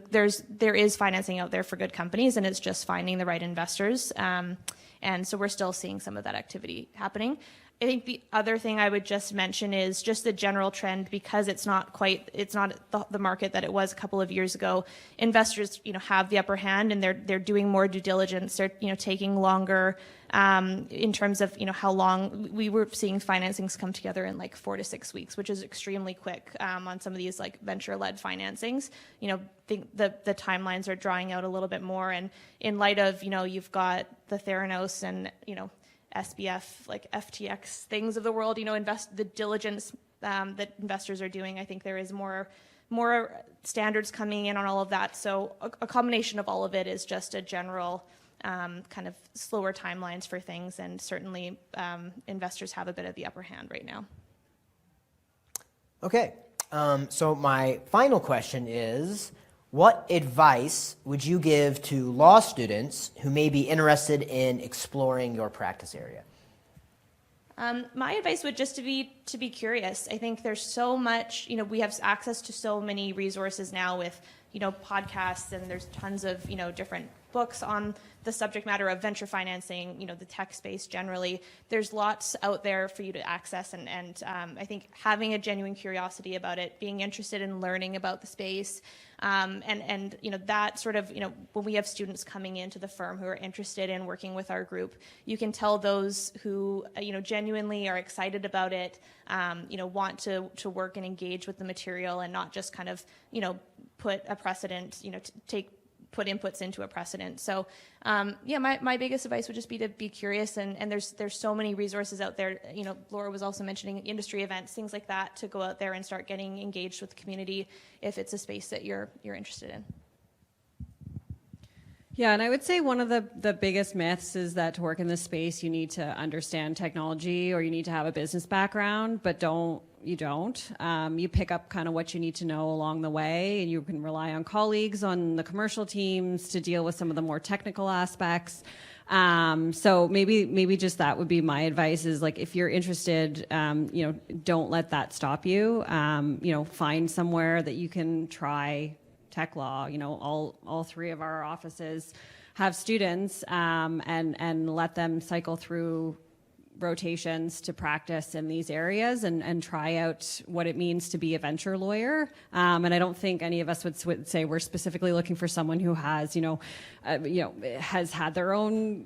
there is financing out there for good companies, and it's just finding the right investors. And so we're still seeing some of that activity happening. I think the other thing I would just mention is just the general trend, because it's not the market that it was a couple of years ago. Investors, have the upper hand, and they're doing more due diligence. They're, taking longer in terms of, how long we were seeing financings come together in like 4 to 6 weeks, which is extremely quick on some of these like venture-led financings. The timelines are drawing out a little bit more, and in light of, you've got the Theranos and, SBF, like FTX things of the world, the diligence that investors are doing. I think there is more standards coming in on all of that. So a combination of all of it is just a general kind of slower timelines for things, and certainly investors have a bit of the upper hand right now. Okay, so my final question is, what advice would you give to law students who may be interested in exploring your practice area? My advice would just to be curious. I think there's so much, we have access to so many resources now with, podcasts, and there's tons of, different books on the subject matter of venture financing, the tech space generally. There's lots out there for you to access, and I think having a genuine curiosity about it, being interested in learning about the space, and that sort of, when we have students coming into the firm who are interested in working with our group, you can tell those who, genuinely are excited about it, want to work and engage with the material and not just kind of, put a precedent, put inputs into a precedent. So, my biggest advice would just be to be curious, and there's so many resources out there. Laura was also mentioning industry events, things like that, to go out there and start getting engaged with the community if it's a space that you're interested in. Yeah, and I would say one of the biggest myths is that to work in this space, you need to understand technology or you need to have a business background, but you don't. You pick up kind of what you need to know along the way, and you can rely on colleagues on the commercial teams to deal with some of the more technical aspects. So maybe just that would be my advice, is like, if you're interested, don't let that stop you. Find somewhere that you can try tech law. All three of our offices have students, and let them cycle through rotations to practice in these areas and try out what it means to be a venture lawyer. And I don't think any of us would say we're specifically looking for someone who has, has had their own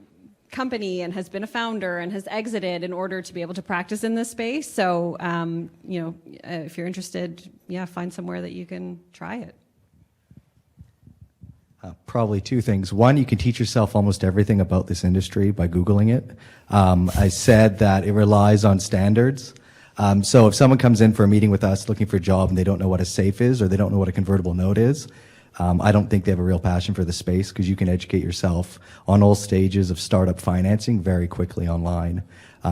company and has been a founder and has exited in order to be able to practice in this space. So, if you're interested, find somewhere that you can try it. Probably two things. One, you can teach yourself almost everything about this industry by Googling it. I said that it relies on standards. So if someone comes in for a meeting with us looking for a job and they don't know what a safe is or they don't know what a convertible note is, I don't think they have a real passion for the space, because you can educate yourself on all stages of startup financing very quickly online.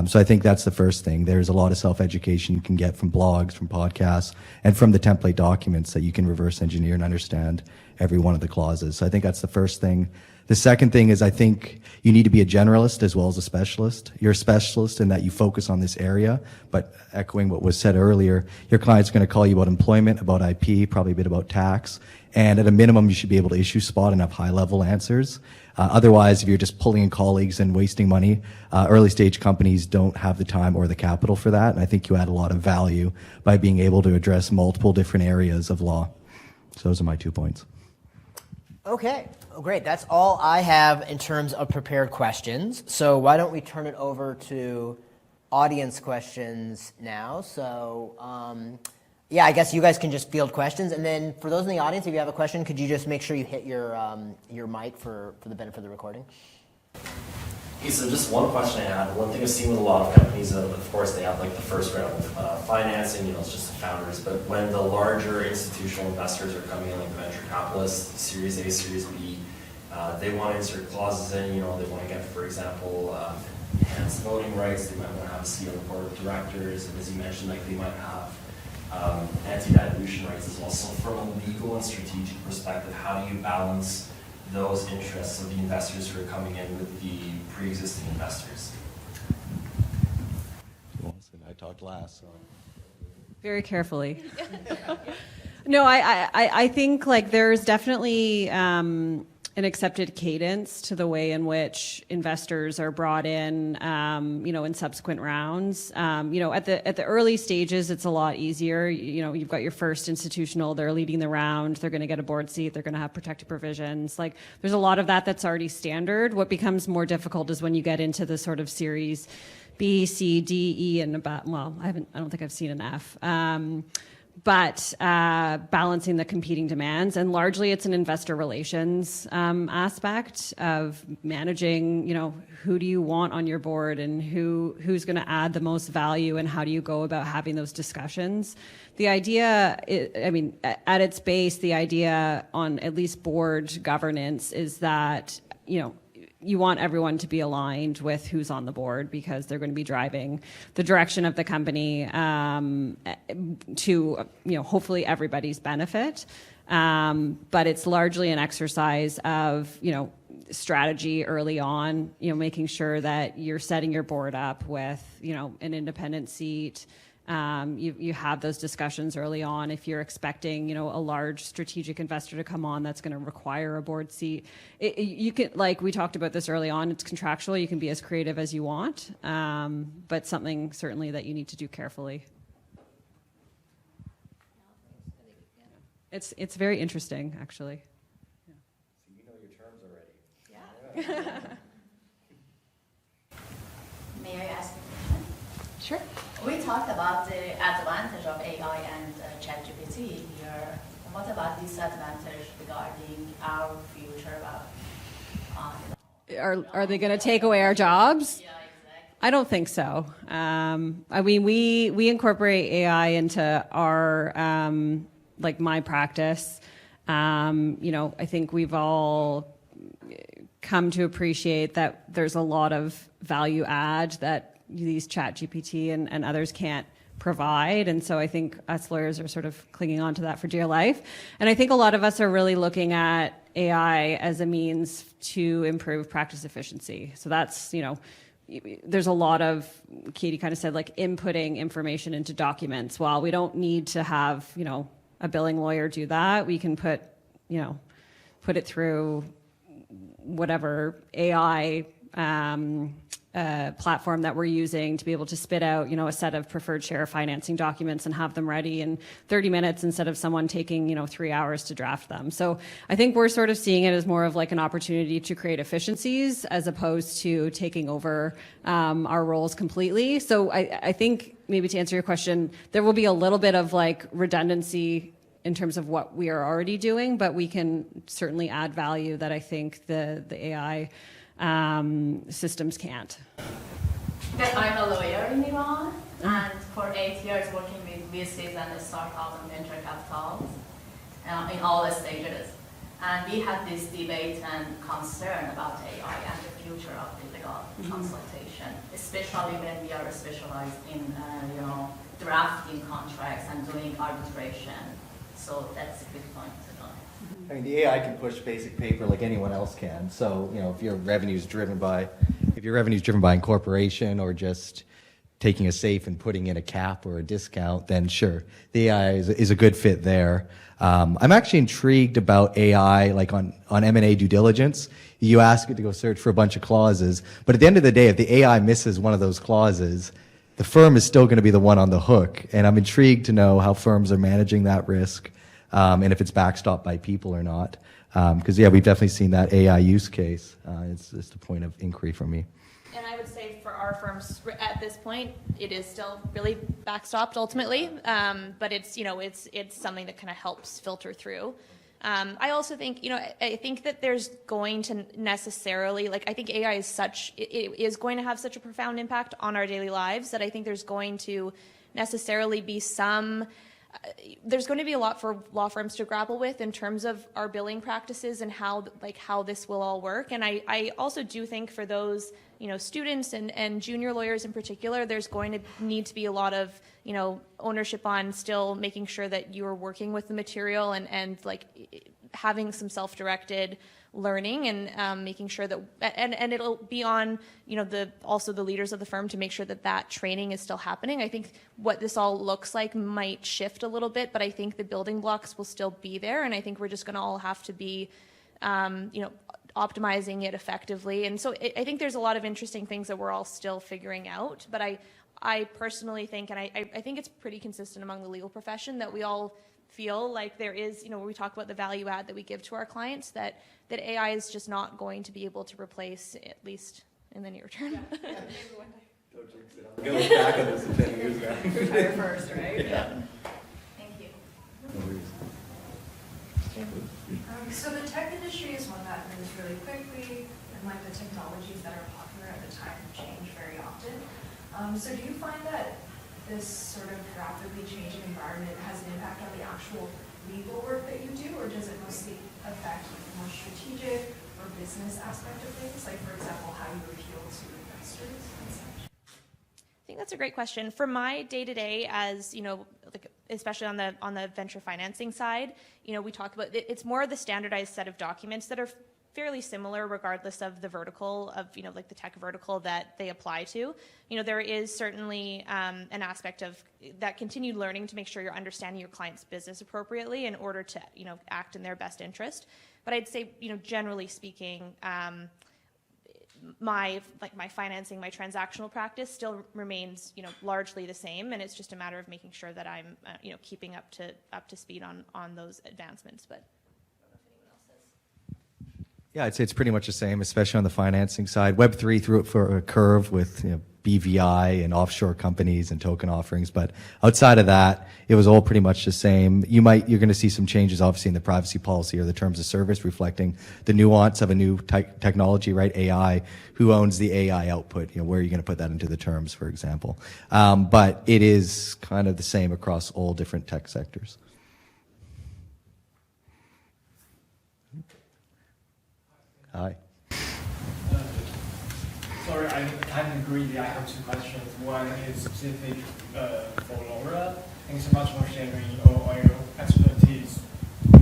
So I think that's the first thing. There's a lot of self-education you can get from blogs, from podcasts, and from the template documents that you can reverse engineer and understand every one of the clauses. So I think that's the first thing. The second thing is, I think you need to be a generalist as well as a specialist. You're a specialist in that you focus on this area, but echoing what was said earlier, your client's going to call you about employment, about IP, probably a bit about tax, and at a minimum, you should be able to issue spot and have high-level answers. Otherwise, if you're just pulling in colleagues and wasting money, early-stage companies don't have the time or the capital for that, and I think you add a lot of value by being able to address multiple different areas of law. So those are my 2 points. Okay, great. That's all I have in terms of prepared questions. So why don't we turn it over to audience questions now? So, I guess you guys can just field questions. And then for those in the audience, if you have a question, could you just make sure you hit your mic for the benefit of the recording? Okay, so just one question I had. One thing I've seen with a lot of companies, of course, they have like the first round of financing, it's just the founders. But when the larger institutional investors are coming in, like the venture capitalists, Series A, Series B, they want to insert clauses in, they want to get, for example, enhanced voting rights. They might want to have a seat on the board of directors. And as you mentioned, like they might have anti-dilution rights as well. So from a legal and strategic perspective, how do you balance those interests of the investors who are coming in with the pre-existing investors? I talked last, so. Very carefully. No, I think like there's definitely an accepted cadence to the way in which investors are brought in, in subsequent rounds. At the early stages, it's a lot easier. You've got your first institutional, they're leading the round, they're going to get a board seat, they're going to have protected provisions. Like, there's a lot of that's already standard. What becomes more difficult is when you get into the sort of series B, C, D, E, and about, I don't think I've seen an F. But balancing the competing demands, and largely it's an investor relations aspect of managing, who do you want on your board and who's going to add the most value, and how do you go about having those discussions. The idea, at its base, the idea on at least board governance is that, you want everyone to be aligned with who's on the board, because they're going to be driving the direction of the company to, hopefully everybody's benefit. But it's largely an exercise of, strategy early on, making sure that you're setting your board up with, an independent seat. You have those discussions early on. If you're expecting, a large strategic investor to come on that's going to require a board seat, you can, like we talked about this early on, it's contractual. You can be as creative as you want, but something certainly that you need to do carefully. It's very interesting, actually. So you know your terms already. Yeah. May I ask a question? Sure. We talked about the advantage of AI and ChatGPT here. What about disadvantage regarding our future? Are they going to take away our jobs? Yeah, exactly. I don't think so. We incorporate AI into our my practice. I think we've all come to appreciate that there's a lot of value add that these ChatGPT and others can't provide. And so I think us lawyers are sort of clinging on to that for dear life. And I think a lot of us are really looking at AI as a means to improve practice efficiency. So that's, there's a lot of, Katie kind of said, inputting information into documents. While we don't need to have, a billing lawyer do that, we can put it through whatever AI platform that we're using to be able to spit out, a set of preferred share financing documents and have them ready in 30 minutes instead of someone taking, 3 hours to draft them. So I think we're sort of seeing it as more of an opportunity to create efficiencies as opposed to taking over our roles completely. So I think maybe to answer your question, there will be a little bit of redundancy in terms of what we are already doing, but we can certainly add value that I think the AI systems can't. Because I'm a lawyer in Iran, and for 8 years working with VCs and startups and venture capitals in all the stages. And we had this debate and concern about AI and the future of the legal consultation, especially when we are specialized in drafting contracts and doing arbitration. So that's a good point to know. I mean, the AI can push basic paper like anyone else can. So, if your revenue is driven by incorporation or just taking a safe and putting in a cap or a discount, then sure, the AI is a good fit there. I'm actually intrigued about AI, on M&A due diligence. You ask it to go search for a bunch of clauses, but at the end of the day, if the AI misses one of those clauses, the firm is still going to be the one on the hook. And I'm intrigued to know how firms are managing that risk. And if it's backstopped by people or not. Because, we've definitely seen that AI use case. It's just a point of inquiry for me. And I would say for our firms at this point, it is still really backstopped ultimately. But it's something that kind of helps filter through. I also think, I think that there's going to necessarily, I think AI is going to have such a profound impact on our daily lives that I think there's going to necessarily be there's going to be a lot for law firms to grapple with in terms of our billing practices and how this will all work. And I also do think for those, students and junior lawyers in particular, there's going to need to be a lot of, ownership on still making sure that you are working with the material and having some self-directed learning and making sure that, and it'll be on, also the leaders of the firm to make sure that training is still happening. I think what this all looks like might shift a little bit, but I think the building blocks will still be there. And I think we're just going to all have to be, optimizing it effectively. And so I think there's a lot of interesting things that we're all still figuring out. But I personally think, and I think it's pretty consistent among the legal profession, that we all feel like there is, when we talk about the value add that we give to our clients, that AI is just not going to be able to replace, at least in the near term. Go back on this in 10 years now. Retire first, right? Yeah. Thank you. So the tech industry is one that moves really quickly, and the technologies that are popular at the time change very often. So do you find that this sort of rapidly changing environment has an impact on the actual legal work that you do, or does it mostly affect the more strategic or business aspect of things, like, for example, how you appeal to investors and such? I think that's a great question. For my day-to-day as, especially on the venture financing side, we talk about it's more of the standardized set of documents that are fairly similar regardless of the vertical of, like the tech vertical that they apply to. There is certainly an aspect of that continued learning to make sure you're understanding your client's business appropriately in order to, act in their best interest. But I'd say, generally speaking, my financing, my transactional practice still remains, largely the same, and it's just a matter of making sure that I'm, keeping up to speed on those advancements. But Yeah, I'd say it's pretty much the same, especially on the financing side. Web3 threw it for a curve with BVI and offshore companies and token offerings, but outside of that, it was all pretty much the same. You're going to see some changes, obviously, in the privacy policy or the terms of service, reflecting the nuance of a new technology, right? AI. Who owns the AI output? Where are you going to put that into the terms, for example? But it is kind of the same across all different tech sectors. Hi. Sorry, I kind of agree. I have two questions. One is specific for Laura. Thanks so much for sharing all your expertise,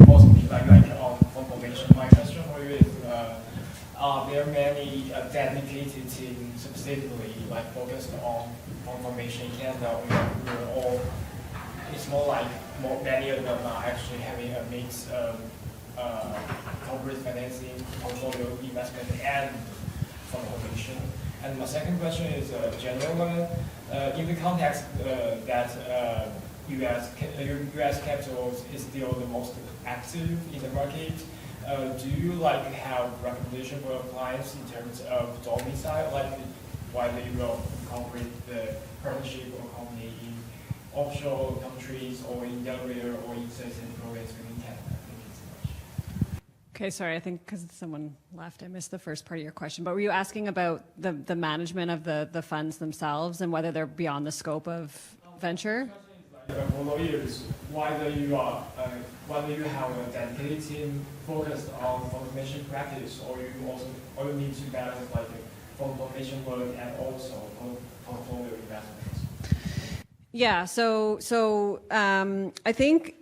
mostly like on formation. My question for you is, are there many dedicated teams specifically focused on formation in Canada, or it's more like many of them are actually having a mix of corporate financing, portfolio investment, and formation? And my second question is a general one. In the context that U.S. capital is still the most active in the market, do you have recommendation for your clients in terms of domicile, whether you will incorporate the partnership or company in offshore countries or in Delaware or in certain provinces within Canada? Okay, sorry, I think because someone left, I missed the first part of your question. But were you asking about the management of the funds themselves and whether they're beyond the scope of venture? For lawyers, whether you have a dedicated team focused on formation practice, or you need to balance formation work and also portfolio investments. Yeah, so I think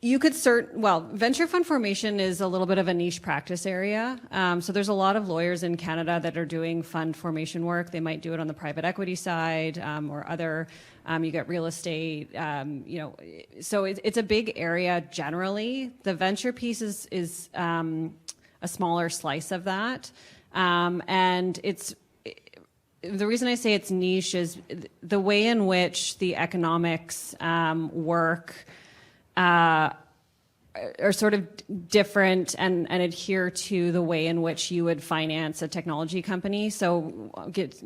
you could venture fund formation is a little bit of a niche practice area. So there's a lot of lawyers in Canada that are doing fund formation work. They might do it on the private equity side or other. You get real estate. So it's a big area generally. The venture piece is a smaller slice of that, and it's. The reason I say it's niche is the way in which the economics work. Are sort of different and adhere to the way in which you would finance a technology company. So I'll get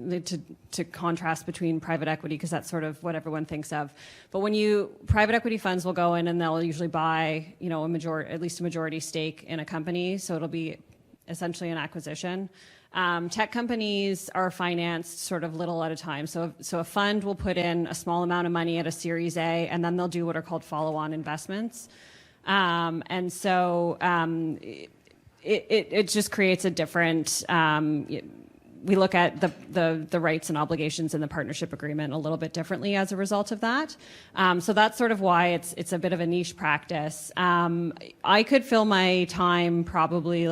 to contrast between private equity, because that's sort of what everyone thinks of. But private equity funds will go in and they'll usually buy, at least a majority stake in a company. So it'll be essentially an acquisition. Tech companies are financed sort of little at a time. So a fund will put in a small amount of money at a Series A, and then they'll do what are called follow-on investments. And so it just creates a different. We look at the rights and obligations in the partnership agreement a little bit differently as a result of that. So that's sort of why it's a bit of a niche practice. I could fill my time probably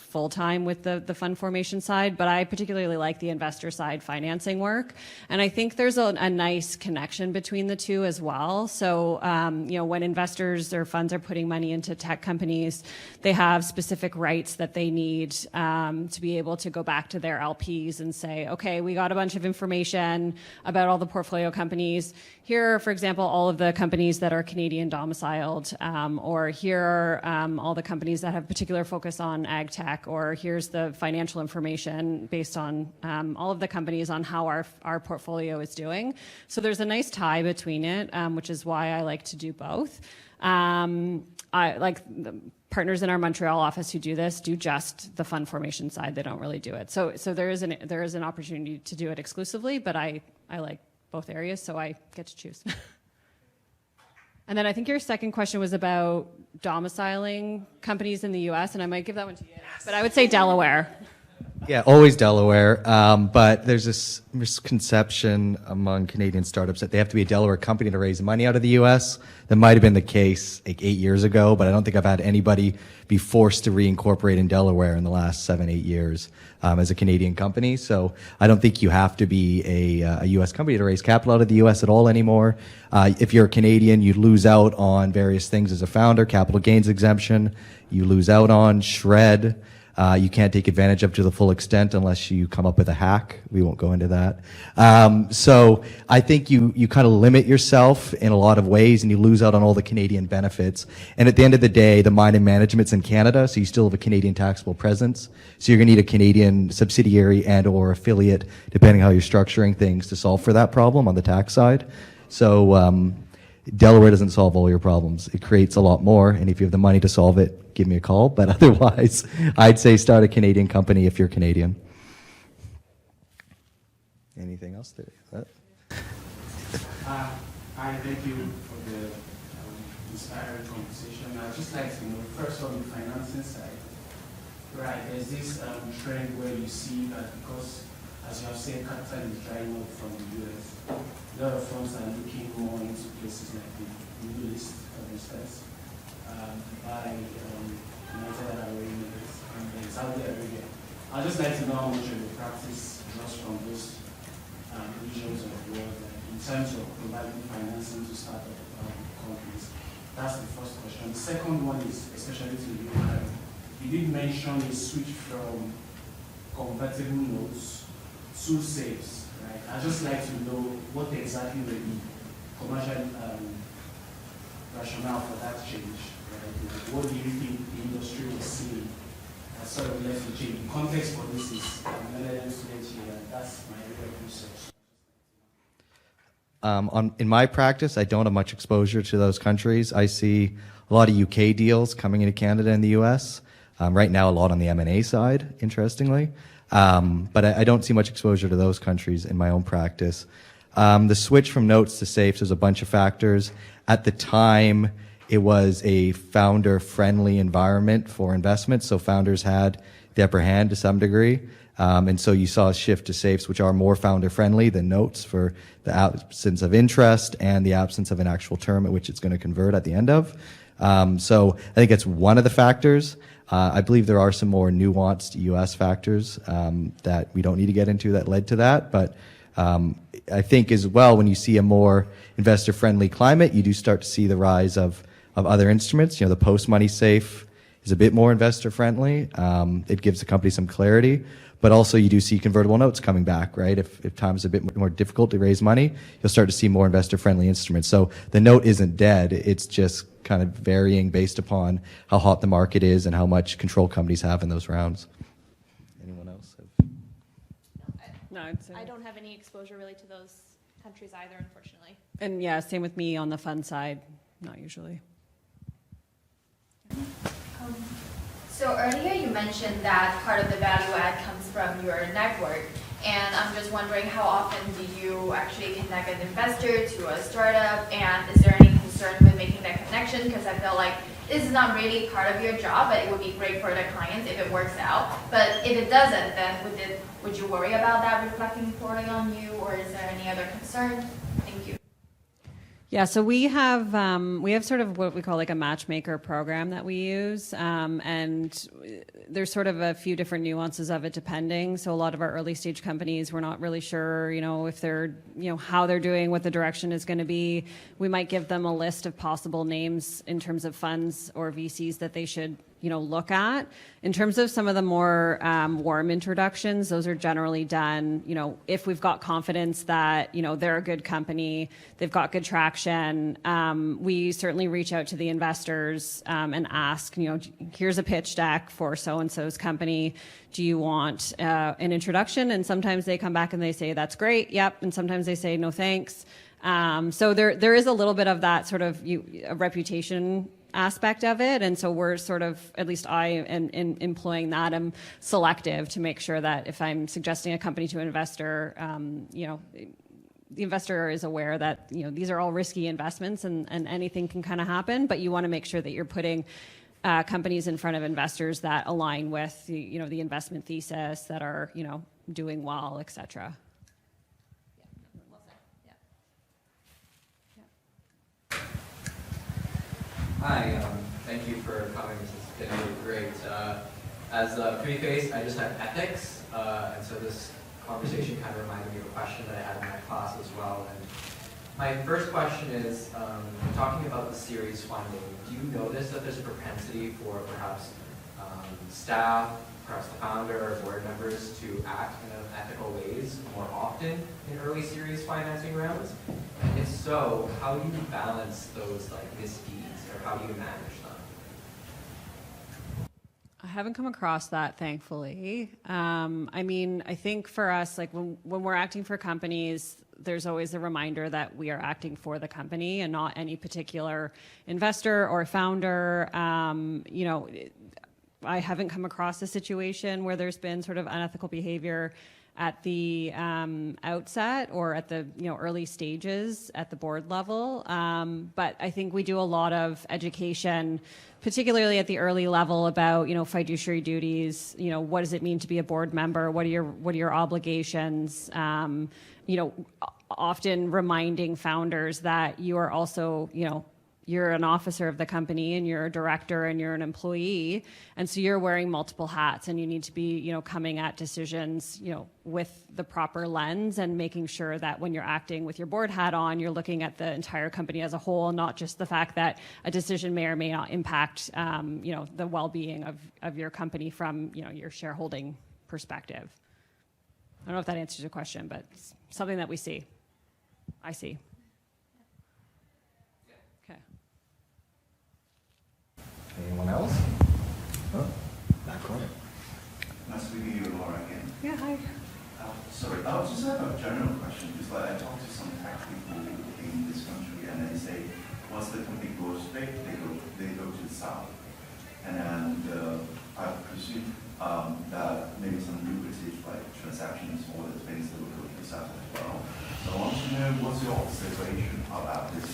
full time with the fund formation side, but I particularly like the investor side financing work. And I think there's a nice connection between the two as well. So, when investors or funds are putting money into tech companies, they have specific rights that they need to be able to go back to their LPs and say, okay, we got a bunch of information about all the portfolio companies. Here are, for example, all of the companies that are Canadian domiciled, or here are all the companies that have particular focus on ag tech, or here's the financial information based on all of the companies on how our portfolio is doing. So there's a nice tie between it, which is why I like to do both. I like the partners in our Montreal office who do this do just the fund formation side. They don't really do it. So there is an opportunity to do it exclusively, but I like both areas, so I get to choose. And then I think your second question was about domiciling companies in the U.S., and I might give that one to you. Yes. But I would say Delaware. Yeah, always Delaware. But there's this misconception among Canadian startups that they have to be a Delaware company to raise money out of the U.S. That might have been the case like 8 years ago, but I don't think I've had anybody be forced to reincorporate in Delaware in the last 7-8 years as a Canadian company. So I don't think you have to be a U.S. company to raise capital out of the U.S. at all anymore. If you're a Canadian, you lose out on various things as a founder, capital gains exemption. You lose out on SHRED. You can't take advantage of to the full extent unless you come up with a hack. We won't go into that. So I think you kind of limit yourself in a lot of ways and you lose out on all the Canadian benefits. And at the end of the day, the mine and management's in Canada, so you still have a Canadian taxable presence. So you're going to need a Canadian subsidiary and or affiliate, depending how you're structuring things, to solve for that problem on the tax side. So Delaware doesn't solve all your problems. It creates a lot more, and if you have the money to solve it, give me a call. But otherwise, I'd say start a Canadian company if you're Canadian. Anything else there? Hi, thank you for the inspiring conversation. I'd just like to know, first on the financing side, right, there's this trend where you see that because, as you have said, capital is drying up from the US, a lot of firms are looking more into places like the Middle East, for instance, by United Arab Emirates and Saudi Arabia. I'd just like to know how much of the practice just from those regions of the world in terms of providing financing to startup companies. That's the first question. The second one is, especially to you, you did mention a switch from convertible notes to safes, right? I'd just like to know what exactly will be commercial rationale for that change, right? What do you think the industry will see as sort of led to change? The context for this is LLM student here, and that's my area of research. In my practice, I don't have much exposure to those countries. I see a lot of UK deals coming into Canada and the US. Right now, a lot on the M&A side, interestingly. But I don't see much exposure to those countries in my own practice. The switch from notes to safes, there's a bunch of factors. At the time, it was a founder-friendly environment for investment, so founders had the upper hand to some degree. And so you saw a shift to safes, which are more founder-friendly than notes for the absence of interest and the absence of an actual term at which it's going to convert at the end of. So I think it's one of the factors. I believe there are some more nuanced U.S. factors that we don't need to get into that led to that. But I think as well, when you see a more investor-friendly climate, you do start to see the rise of other instruments. You know, the post-money safe is a bit more investor-friendly. It gives the company some clarity. But also you do see convertible notes coming back, right? If times are a bit more difficult to raise money, you'll start to see more investor-friendly instruments. So the note isn't dead. It's just kind of varying based upon how hot the market is and how much control companies have in those rounds. Anyone else? No, I'd say. I don't have any exposure really to those countries either, unfortunately. And yeah, same with me on the fund side, not usually. So earlier you mentioned that part of the value add comes from your network, and I'm just wondering how often do you actually connect an investor to a startup, and is there any concern with making that connection? Because I feel like this is not really part of your job, but it would be great for the clients if it works out. But if it doesn't, then would you worry about that reflecting poorly on you, or is there any other concern? Thank you. Yeah, so we have sort of what we call like a matchmaker program that we use, and there's sort of a few different nuances of it depending. So a lot of our early stage companies, we're not really sure, if they're, how they're doing, what the direction is going to be. We might give them a list of possible names in terms of funds or VCs that they should, look at. In terms of some of the more warm introductions, those are generally done, if we've got confidence that, they're a good company, they've got good traction. We certainly reach out to the investors and ask, here's a pitch deck for so-and-so's company. Do you want an introduction? And sometimes they come back and they say, that's great, yep. And sometimes they say, no, thanks. So there is a little bit of that sort of a reputation aspect of it, and so we're sort of, at least I am employing that. I'm selective to make sure that if I'm suggesting a company to an investor, the investor is aware that these are all risky investments and anything can kind of happen, but you want to make sure that you're putting companies in front of investors that align with the investment thesis, that are doing well, et cetera. Hi, thank you for coming. This has been really great. As a pre-face, I just have ethics, and so this conversation kind of reminded me of a question that I had in my class as well. And my first question is, talking about the series funding, do you notice that there's a propensity for perhaps staff, perhaps the founder or board members to act in ethical ways more often in early series financing rounds? And if so, how do you balance those misdeeds, or how do you manage them? I haven't come across that, thankfully. I think for us, when we're acting for companies, there's always a reminder that we are acting for the company and not any particular investor or founder. I haven't come across a situation where there's been sort of unethical behavior at the outset or at the early stages at the board level. But I think we do a lot of education, particularly at the early level, about fiduciary duties. What does it mean to be a board member? What are your obligations? Often reminding founders that you are also you're an officer of the company, and you're a director, and you're an employee, and so you're wearing multiple hats, and you need to be coming at decisions with the proper lens, and making sure that when you're acting with your board hat on, you're looking at the entire company as a whole, not just the fact that a decision may or may not impact the well-being of your company from your shareholding perspective. I don't know if that answers your question, but it's something that I see. Anyone else? Oh, back corner. Nice to meet you, Laura, again. Yeah, hi. Sorry, I just have a general question, because I talked to some tech people in this country, and they say once the company goes big, they go to the south. And I presume that maybe some lucrative transactions or the things that will go to the south as well. So I want to know what's your observation about this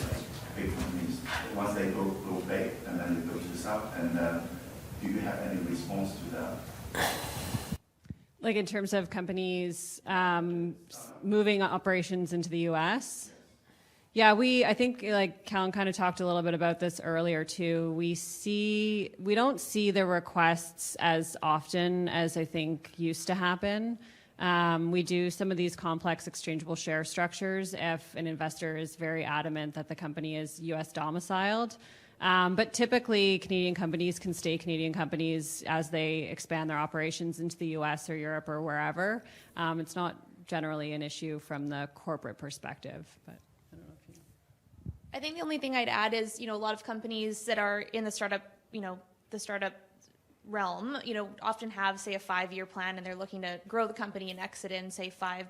big companies once they go big and then they go to the south, and do you have any response to that? Like in terms of companies moving operations into the U.S.? Yeah, I think Kellen kind of talked a little bit about this earlier too. We don't see the requests as often as I think used to happen. We do some of these complex exchangeable share structures if an investor is very adamant that the company is U.S. domiciled. But typically, Canadian companies can stay Canadian companies as they expand their operations into the U.S. or Europe or wherever. It's not generally an issue from the corporate perspective. But I don't know if you... I think the only thing I'd add is, a lot of companies that are in the startup realm, often have, say, a 5-year plan, and they're looking to grow the company and exit in, say, five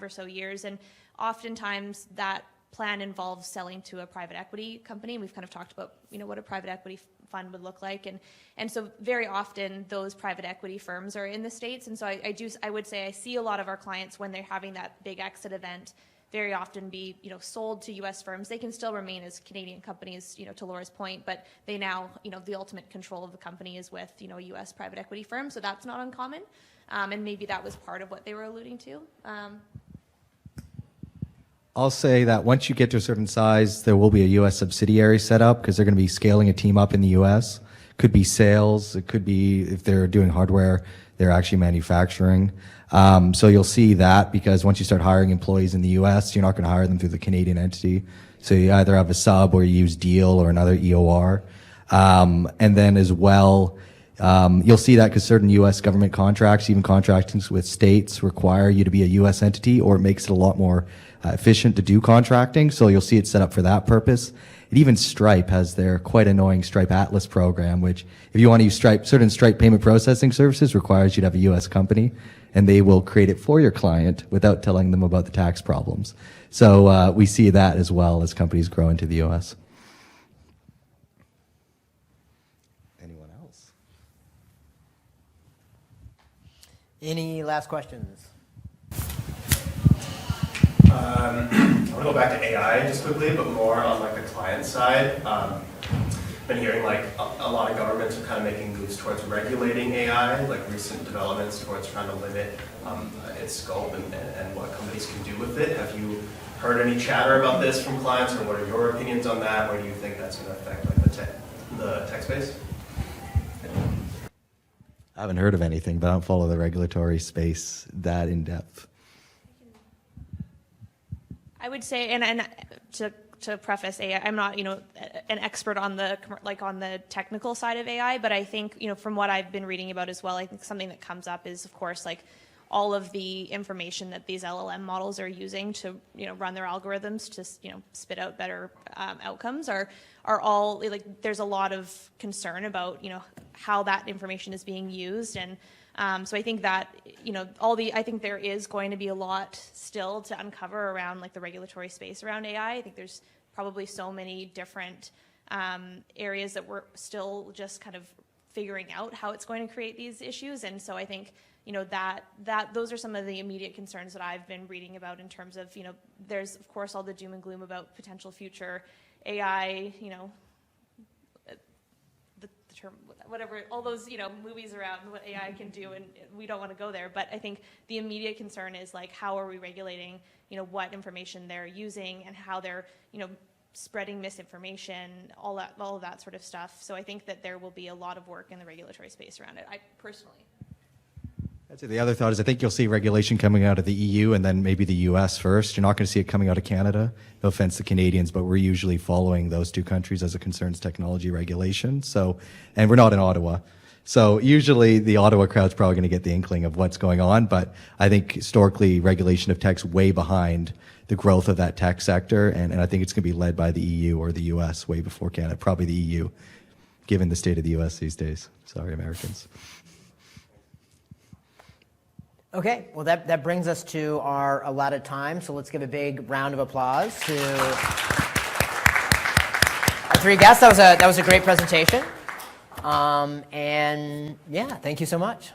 or so years. And oftentimes that plan involves selling to a private equity company. We've kind of talked about, what a private equity fund would look like. And so very often those private equity firms are in the States. And so I would say I see a lot of our clients when they're having that big exit event very often be, sold to U.S. firms. They can still remain as Canadian companies, to Laura's point, but they now, the ultimate control of the company is with, a U.S. private equity firm. So that's not uncommon. And maybe that was part of what they were alluding to. I'll say that once you get to a certain size, there will be a U.S. subsidiary set up, because they're going to be scaling a team up in the U.S. Could be sales. It could be, if they're doing hardware, they're actually manufacturing. So you'll see that, because once you start hiring employees in the U.S., you're not going to hire them through the Canadian entity. So you either have a sub or you use Deal or another EOR. And then as well, you'll see that because certain U.S. government contracts, even contracting with states, require you to be a U.S. entity, or it makes it a lot more efficient to do contracting. So you'll see it set up for that purpose. And even Stripe has their quite annoying Stripe Atlas program, which if you want to use certain Stripe payment processing services, requires you to have a U.S. company, and they will create it for your client without telling them about the tax problems. So we see that as well as companies grow into the U.S. Anyone else? Any last questions? I want to go back to AI just quickly, but more on the client side. been hearing like a lot of governments are kind of making moves towards regulating AI, like recent developments towards trying to limit its scope and what companies can do with it. Have you heard any chatter about this from clients, or what are your opinions on that? Where do you think that's going to affect like the tech space? I haven't heard of anything, but I don't follow the regulatory space that in depth. I would say, and to preface AI, I'm not, an expert on the technical side of AI, but I think, from what I've been reading about as well, I think something that comes up is, of course, like all of the information that these LLM models are using to, run their algorithms to, spit out better outcomes are all like, there's a lot of concern about, how that information is being used. And so I think that, I think there is going to be a lot still to uncover around like the regulatory space around AI. I think there's probably so many different areas that we're still just kind of figuring out how it's going to create these issues. And so I think, that those are some of the immediate concerns that I've been reading about in terms of, there's of course all the doom and gloom about potential future AI, the term, whatever, all those, movies around what AI can do, and we don't want to go there. But I think the immediate concern is like, how are we regulating, what information they're using and how they're, spreading misinformation, all of that sort of stuff. So I think that there will be a lot of work in the regulatory space around it, I personally. I'd say the other thought is I think you'll see regulation coming out of the EU and then maybe the US first. You're not going to see it coming out of Canada. No offense to Canadians, but we're usually following those two countries as it concerns technology regulation. So, and we're not in Ottawa. So usually the Ottawa crowd's probably going to get the inkling of what's going on. But I think historically regulation of tech's way behind the growth of that tech sector. And I think it's going to be led by the EU or the US way before Canada, probably the EU, given the state of the US these days. Sorry, Americans. Okay, well that brings us to our allotted time, so let's give a big round of applause to our three guests. That was a great presentation, and yeah, thank you so much.